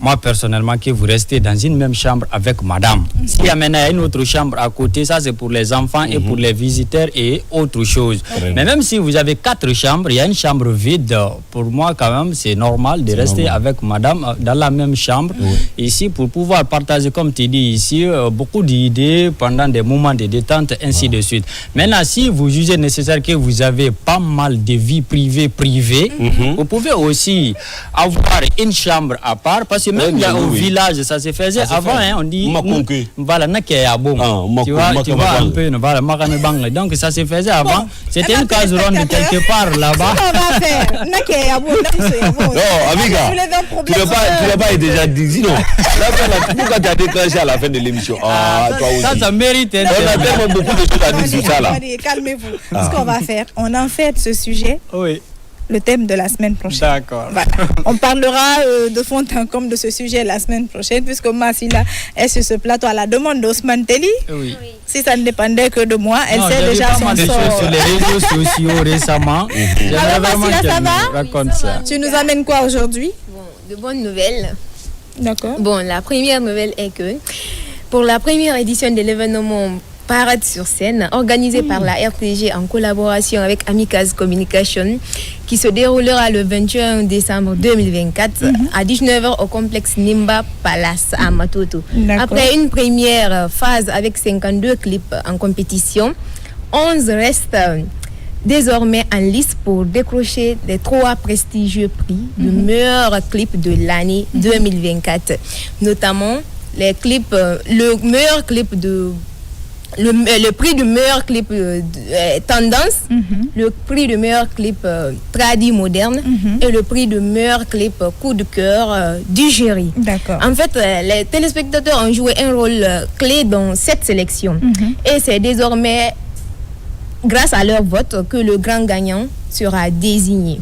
Speaker 2: moi personnellement que vous restez dans une même chambre avec madame. S'il y a maintenant une autre chambre à côté, ça c'est pour les enfants et pour les visiteurs et autre chose. Mais même si vous avez 4 chambres, il y a une chambre vide, pour moi quand même c'est normal de rester avec madame dans la même chambre ici pour pouvoir partager, comme tu dis ici, beaucoup d'idées pendant des moments de détente, ainsi de suite. Maintenant, si vous jugez nécessaire que vous avez pas mal de vie privée, vous pouvez aussi avoir une chambre à part, parce que même au village, ça se faisait avant, hein, on dit voilà, tu vois un peu, voilà, donc ça se faisait avant, c'était une case ronde quelque part là-bas.
Speaker 3: Non, Amika, tu n'as pas déjà dit, non. Pourquoi tu as déclenché à la fin de l'émission? Toi aussi.
Speaker 2: Ça mérite.
Speaker 3: On a tellement beaucoup de choses à dire sur ça là.
Speaker 1: Calmez-vous. Ce qu'on va faire, on en fait ce sujet.
Speaker 2: Oui.
Speaker 1: Le thème de la semaine prochaine.
Speaker 2: D'accord.
Speaker 1: Voilà. On parlera de fond en comble de ce sujet la semaine prochaine, puisque Massila est sur ce plateau à la demande d'Ousmane Telly.
Speaker 2: Oui.
Speaker 1: Si ça ne dépendait que de moi, elle sait déjà son sort.
Speaker 2: Des choses sur les réseaux sociaux récemment.
Speaker 1: Alors Massila, ça va?
Speaker 2: Raconte ça.
Speaker 1: Tu nous amènes quoi aujourd'hui?
Speaker 7: Bon, de bonnes nouvelles.
Speaker 1: D'accord.
Speaker 7: Bon, la première nouvelle est que pour la première édition de l'événement Parade sur scène, organisé par la RTG en collaboration avec Amicaz Communication, qui se déroulera le 21 décembre 2024 à 19h au complexe Nimba Palace à Matoto. Après une première phase avec 52 clips en compétition, 11 restent désormais en lice pour décrocher les 3 prestigieux prix de meilleur clip de l'année 2024. Notamment les clips, le meilleur clip de le prix du meilleur clip tendance, le prix du meilleur clip tradi moderne et le prix du meilleur clip coup de cœur du jury.
Speaker 1: D'accord.
Speaker 7: En fait, les téléspectateurs ont joué un rôle clé dans cette sélection et c'est désormais grâce à leur vote que le grand gagnant sera désigné.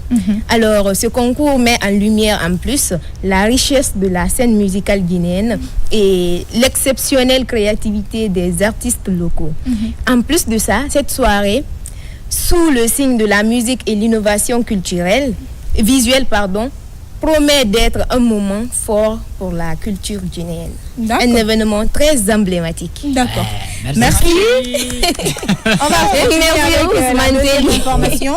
Speaker 7: Alors, ce concours met en lumière en plus la richesse de la scène musicale guinéenne et l'exceptionnelle créativité des artistes locaux. En plus de ça, cette soirée, sous le signe de la musique et l'innovation visuelle, promet d'être un moment fort pour la culture guinéenne. Un événement très emblématique.
Speaker 1: D'accord. Merci. On va faire la deuxième information.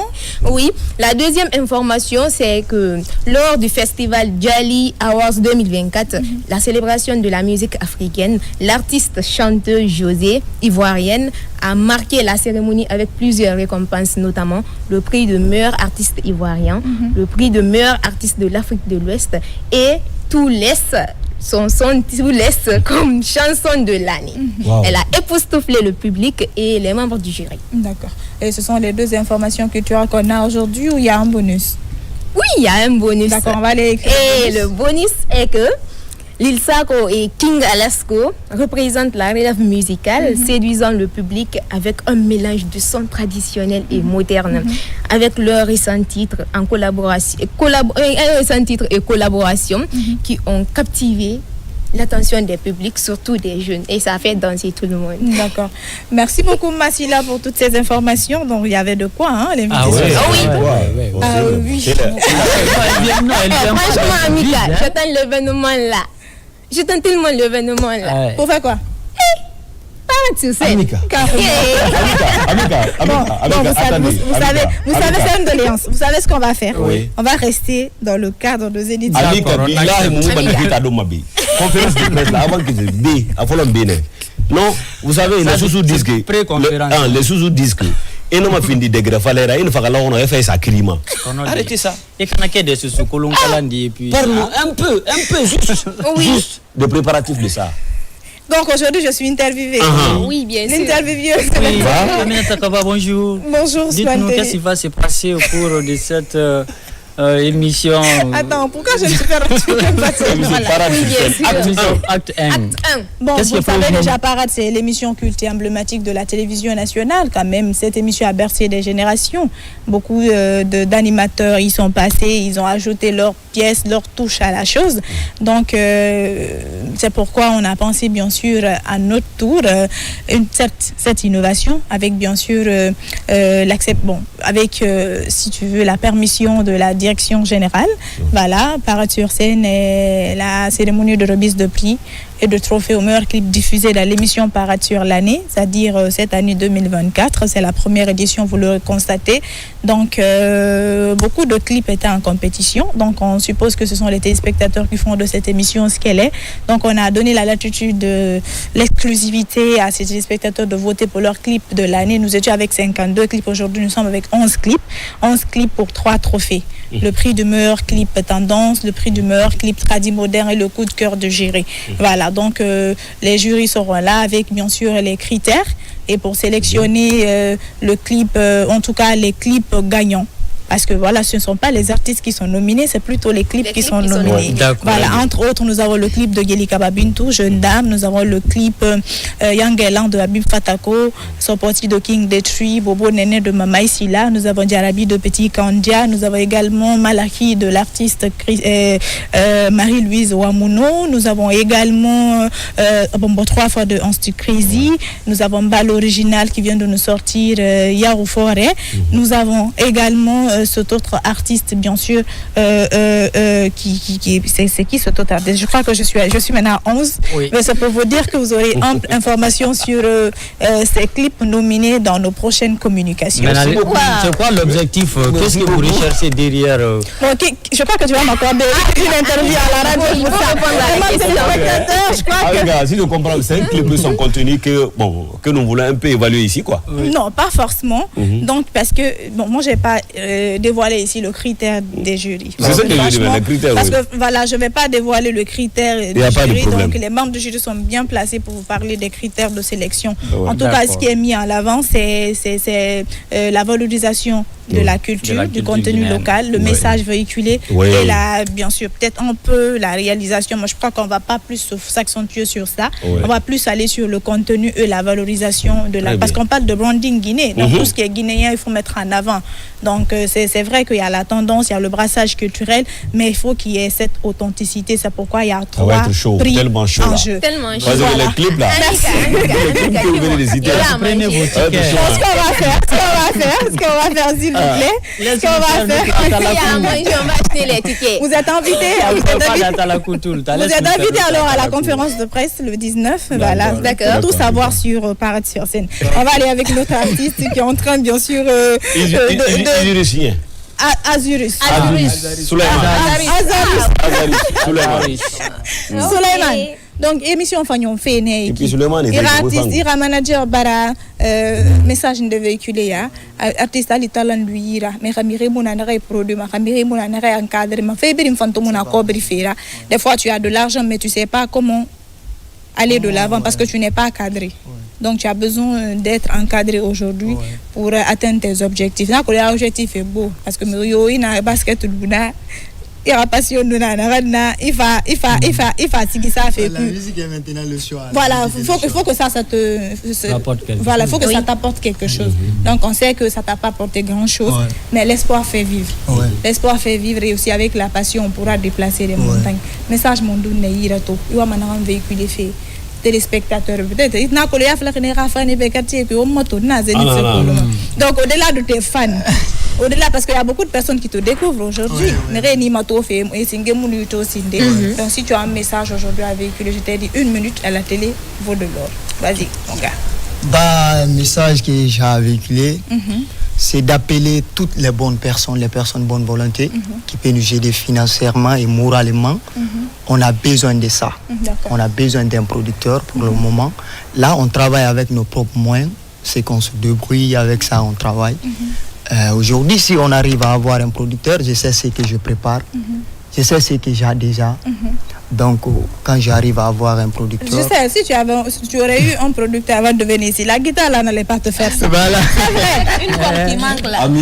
Speaker 7: Oui, la deuxième information, c'est que lors du festival Jali Awards 2024, la célébration de la musique africaine, l'artiste chanteuse José, ivoirienne, a marqué la cérémonie avec plusieurs récompenses, notamment le prix de meilleur artiste ivoirien, le prix de meilleur artiste de l'Afrique de l'Ouest et tout l'Est. Son comme chanson de l'année. Elle a époustouflé le public et les membres du jury.
Speaker 1: D'accord. Et ce sont les 2 informations que tu as qu'on a aujourd'hui ou il y a un bonus?
Speaker 7: Oui, il y a un bonus.
Speaker 1: D'accord, on va aller écrire.
Speaker 7: Et le bonus est que Lil Sako et King Alasko représentent la relève musicale, séduisant le public avec un mélange de sons traditionnels et modernes, avec leurs récents titres en collaboration, qui ont captivé l'attention des publics, surtout des jeunes, et ça fait danser tout le monde.
Speaker 1: D'accord. Merci beaucoup Massila pour toutes ces informations. Donc il y avait de quoi, hein, les
Speaker 7: Franchement, Amika, j'attends l'événement là. J'attends tellement l'événement là.
Speaker 1: Pour faire quoi?
Speaker 7: Parade sur scène.
Speaker 3: Amika,
Speaker 1: vous savez, c'est une doléance. Vous savez ce qu'on va faire?
Speaker 3: Oui.
Speaker 1: On va rester dans le cadre de Zénith.
Speaker 3: Conférence de presse là, avant que je dise, non, vous savez, les sous-sous disent que les sous-sous disent que et non, ma fin de dégrafalera, il ne faut pas qu'on ait fait ça crime. Arrêtez ça.
Speaker 2: Et qu'on a qu'à des sous colons calandi et puis.
Speaker 3: Parle-nous un peu, juste de préparatifs de ça.
Speaker 1: Donc aujourd'hui, je suis interviewée.
Speaker 7: Oui, bien sûr.
Speaker 1: L'intervieweuse.
Speaker 2: Oui, Aminata Kaba, bonjour.
Speaker 1: Bonjour,
Speaker 2: Dites-nous
Speaker 1: Swante.
Speaker 2: qu'est-ce qui va se passer au cours de cette émission.
Speaker 1: Attends, pourquoi je ne suis pas
Speaker 2: Acte 1.
Speaker 1: Bon,
Speaker 2: Qu'est-ce
Speaker 1: vous
Speaker 2: qu'il faut
Speaker 1: savez
Speaker 2: vous-
Speaker 1: déjà, Parade, c'est l'émission culte et emblématique de la télévision nationale. Quand même, cette émission a bercé des générations. Beaucoup d'animateurs y sont passés, ils ont ajouté leurs pièces, leurs touches à la chose. Donc, c'est pourquoi on a pensé, bien sûr, à notre tour, cette innovation, avec, bien sûr, avec, si tu veux, la permission de la direction générale. Voilà, Parade sur scène et la cérémonie de remise de prix et de trophée au meilleur clip diffusé dans l'émission Parade sur l'année, c'est-à-dire cette année 2024. C'est la première édition, vous le constatez. Donc, beaucoup de clips étaient en compétition. Donc, on suppose que ce sont les téléspectateurs qui font de cette émission ce qu'elle est. Donc, on a donné la latitude de l'exclusivité à ces téléspectateurs de voter pour leur clip de l'année. Nous étions avec 52 clips. Aujourd'hui, nous sommes avec 11 clips. 11 clips pour 3 trophées. Le prix du meilleur clip tendance, le prix du meilleur clip tradi moderne et le coup de cœur de jury. Voilà, donc les jurys seront là avec bien sûr les critères et pour sélectionner le clip, en tout cas les clips gagnants. Parce que voilà, ce ne sont pas les artistes qui sont nominés, c'est plutôt les clips qui sont nominés. Voilà, entre autres, nous avons le clip de Gelika Babintou, Jeune Dame, nous avons le clip Young Elan de Habib Fatako, Sopoti de King Detri, Bobo Nene de Mama Isila, nous avons Diarabi de Petit Kandia, nous avons également Malaki de l'artiste Marie-Louise Wamuno, nous avons également 3 fois de Institut Crazy, nous avons Bal Original qui vient de nous sortir Yarou Forêt, nous avons également cet autre artiste, bien sûr, c'est qui cet autre artiste? Je crois que je suis maintenant à 11, oui. Mais ça peut vous dire que vous aurez ample information sur ces clips nominés dans nos prochaines communications.
Speaker 2: C'est quoi l'objectif? Qu'est-ce que vous recherchez derrière
Speaker 1: Je crois que tu vas m'accorder une interview à la radio pour ça. Je crois que...
Speaker 3: Si je comprends, c'est un clip de son contenu que nous voulons un peu évaluer ici, quoi.
Speaker 1: Non, pas forcément. Donc, parce que, moi, je n'ai pas dévoilé ici le critère des jurys.
Speaker 3: C'est ça que je dis, les critères.
Speaker 1: Parce que, voilà, je ne vais pas dévoiler le critère des jurys. Donc, les membres du jury sont bien placés pour vous parler des critères de sélection. En tout cas, ce qui est mis en avant, c'est la valorisation de la culture, du contenu local, le message véhiculé et bien sûr, peut-être un peu la réalisation. Moi, je crois qu'on ne va pas plus s'accentuer sur ça. On va plus aller sur le contenu et la valorisation de la... Parce qu'on parle de branding Guinée. Donc, tout ce qui est guinéen, il faut mettre en avant. Donc, c'est vrai qu'il y a la tendance, il y a le brassage culturel, mais il faut qu'il y ait cette authenticité. C'est pourquoi il y a 3 prix en jeu.
Speaker 7: Tellement chaud.
Speaker 3: Vous avez les clips là.
Speaker 2: Prenez vos tickets.
Speaker 1: Ce qu'on va faire, s'il vous plaît, ce qu'on va faire,
Speaker 7: on va acheter les tickets.
Speaker 1: vous êtes invités. Vous êtes invités alors à la conférence de presse le 19. Voilà, d'accord. Tout savoir sur Parade sur scène. On va aller avec notre artiste qui est en train, bien sûr, Azurus. Souleyman. Donc émission Fagnon Fene.
Speaker 3: Et puis Souleyman est
Speaker 1: artiste, ira manager bara message de véhiculer ya. Artiste ali talent lui ira. Mais ramire mona na produit, ma ramire mona na encadrer, ma fait bir fantôme na cobri fera. Des fois tu as de l'argent mais tu sais pas comment aller de l'avant parce que tu n'es pas cadré. Donc tu as besoin d'être encadré aujourd'hui pour atteindre tes objectifs. Là, l'objectif est beau parce que yo ina basket luna il y a passion de nana il va si ça fait
Speaker 6: la musique est maintenant le choix.
Speaker 1: Voilà, faut que ça te voilà, faut que ça t'apporte quelque chose. Donc on sait que ça t'a pas apporté grand-chose, mais l'espoir fait vivre. L'espoir fait vivre et aussi avec la passion on pourra déplacer les montagnes. Message mon dou ne ira to. Il va maintenant véhiculer fait téléspectateurs peut-être il n'a collé à faire les rafranes et quartier que au moto na zénith. Donc au-delà de tes fans, au-delà parce qu'il y a beaucoup de personnes qui te découvrent aujourd'hui. Donc si tu as un message aujourd'hui à véhiculer, je t'ai dit 1 minute à la télé vaut de l'or. Vas-y mon gars.
Speaker 5: Un message que j'ai à véhiculer, c'est d'appeler toutes les bonnes personnes, les personnes bonne volonté qui peuvent nous aider financièrement et moralement. On a besoin de ça. On a besoin d'un producteur pour le moment. Là, on travaille avec nos propres moyens. C'est qu'on se débrouille avec ça, on travaille. Aujourd'hui, si on arrive à avoir un producteur, je sais ce que je prépare. Je sais ce que j'ai déjà.
Speaker 6: Donc, quand j'arrive à avoir un producteur...
Speaker 1: Je sais, si tu aurais eu un producteur avant de venir ici, la guitare là n'allait pas te faire ça.
Speaker 6: Voilà.
Speaker 1: C'est vrai.
Speaker 7: Une corde qui manque là.
Speaker 1: Non,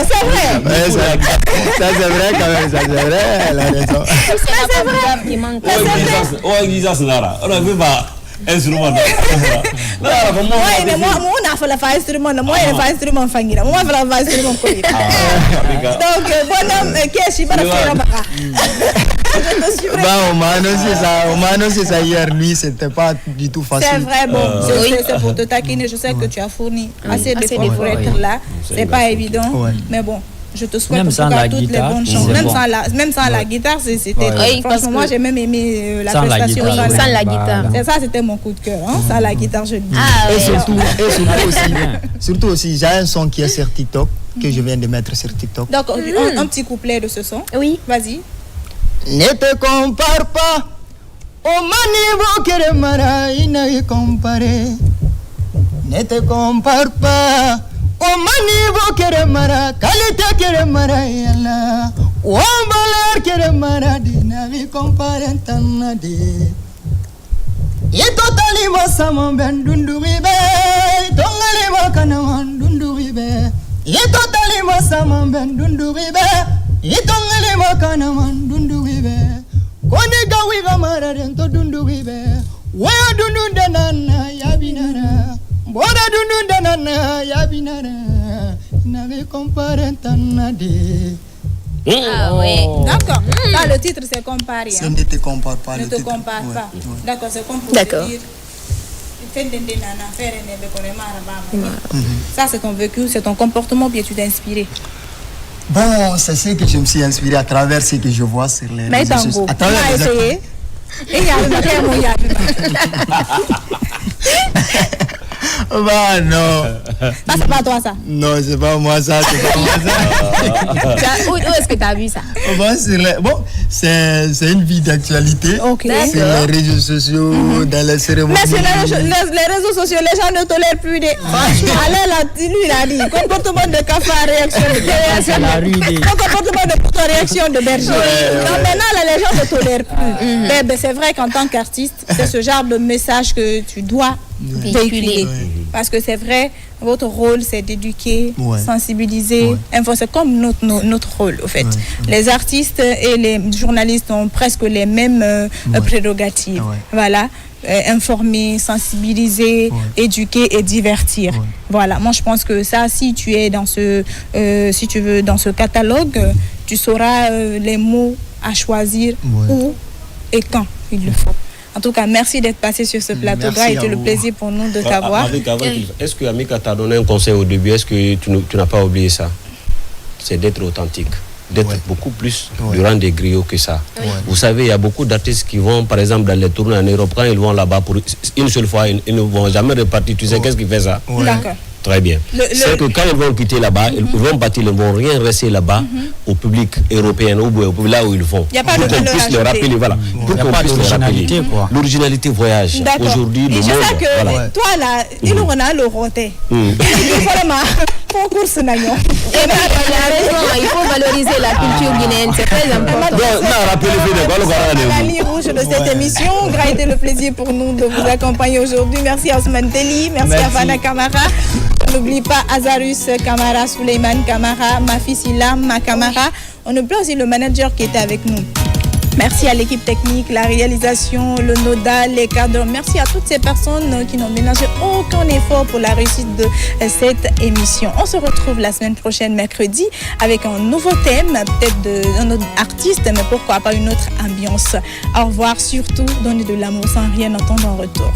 Speaker 1: c'est vrai.
Speaker 6: Ouais, ça c'est vrai quand même, ça c'est vrai, elle a raison.
Speaker 7: C'est vrai qui manque.
Speaker 1: Oui, mais moi, on a fait la instrument, moi, il a fait instrument fangira, moi, il a fait instrument koira. Donc, bonhomme, qu'est-ce que tu vas faire? Je te suis
Speaker 6: On m'a annoncé ça hier nuit, c'était pas du tout facile.
Speaker 1: C'est vrai, bon, c'est pour te taquiner, je sais que tu as fourni assez d'efforts pour être là, c'est pas évident, mais bon. Je te souhaite en tout cas toutes les bonnes chances. Même sans la guitare, c'était... Franchement, moi, j'ai même aimé la prestation.
Speaker 7: Sans la guitare.
Speaker 1: C'est ça, c'était mon coup de cœur. Sans la guitare, je dis.
Speaker 6: Et surtout aussi, j'ai un son qui est sur TikTok, que je viens de mettre sur TikTok.
Speaker 1: Donc, un petit couplet de ce son.
Speaker 7: Oui.
Speaker 1: Vas-y.
Speaker 6: Ne te compare pas au maniveau que le mara inaï comparé. Ne te compare pas au maniveau que le mara, qualité que le mara yala. O valeur que le mara dinaï comparé tanade. Ito talima sama ben dunduribe, tongalima kanaman dunduribe. Ito talima sama ben dunduribe, itongalima kanaman dunduribe. Kone gawi gamara dento dunduribe. Wea dundu danana yabinara, bora dundu danana yabinara. Nage compare tanade.
Speaker 7: Ah oui.
Speaker 1: D'accord. Là, le titre, c'est Comparer.
Speaker 6: Ce ne te compare pas.
Speaker 1: Ne te compare pas. D'accord, c'est comme pour dire... Ça, c'est ton vécu, c'est ton comportement, bien tu t'es inspiré.
Speaker 6: Bon, c'est ce que je me suis inspiré à travers ce que je vois sur les réseaux sociaux.
Speaker 1: À travers les essayé. Et il y a
Speaker 6: Bah non.
Speaker 1: Ça, c'est pas toi ça.
Speaker 6: Non, c'est pas moi ça, c'est pas moi ça.
Speaker 7: Où est-ce que tu as vu ça?
Speaker 6: Bon, c'est une vie d'actualité.
Speaker 1: Ok.
Speaker 6: Sur les réseaux sociaux, dans les cérémonies.
Speaker 1: Mais sur les réseaux sociaux, les gens ne tolèrent plus des... Allez là, lui il a dit, comportement de cafard, réaction de comportement de réaction de berger. Donc maintenant, là, les gens ne tolèrent plus. Mais c'est vrai qu'en tant qu'artiste, c'est ce genre de message que tu dois véhiculer. Parce que c'est vrai, votre rôle, c'est d'éduquer, sensibiliser. Enfin, c'est comme notre rôle, au fait. Les artistes et les journalistes ont presque les mêmes prérogatives. Voilà. Informer, sensibiliser, éduquer et divertir. Voilà. Moi, je pense que ça, si tu es dans si tu veux, dans ce catalogue, tu sauras les mots à choisir où et quand il le faut. En tout cas, merci d'être passé sur ce plateau. Ça a été le plaisir pour nous de t'avoir.
Speaker 3: Est-ce que Amika t'a donné un conseil au début? Est-ce que tu n'as pas oublié ça? C'est d'être authentique, d'être beaucoup plus durant des griots que ça. Vous savez, il y a beaucoup d'artistes qui vont, par exemple, dans les tournées en Europe, quand ils vont là-bas pour une seule fois, ils ne vont jamais repartir. Tu sais qu'est-ce qui fait ça?
Speaker 1: D'accord.
Speaker 3: Très bien. C'est que quand ils vont quitter là-bas, ils vont partir, ils ne vont rien rester là-bas au public européen, là où ils vont.
Speaker 1: Il n'y a pas de
Speaker 3: pour qu'on puisse le rappeler, voilà. Pour qu'on puisse le rappeler. L'originalité voyage. Aujourd'hui, le monde.
Speaker 1: Et je sais que toi là, il nous a le roté. Vraiment, concours Nayon.
Speaker 7: Il faut valoriser la culture guinéenne, c'est très important.
Speaker 1: La ligne rouge de cette émission. Il a été le plaisir pour nous de vous accompagner aujourd'hui. Merci à Ousmane Telly, merci à Vanna Camara. N'oublie pas Azarus Camara, Suleiman Camara, ma fille Silam, ma Camara. On oublie aussi le manager qui était avec nous. Merci à l'équipe technique, la réalisation, le nodal, les cadres. Merci à toutes ces personnes qui n'ont ménagé aucun effort pour la réussite de cette émission. On se retrouve la semaine prochaine, mercredi, avec un nouveau thème, peut-être d'un autre artiste, mais pourquoi pas une autre ambiance. Au revoir, surtout, donnez de l'amour sans rien entendre en retour.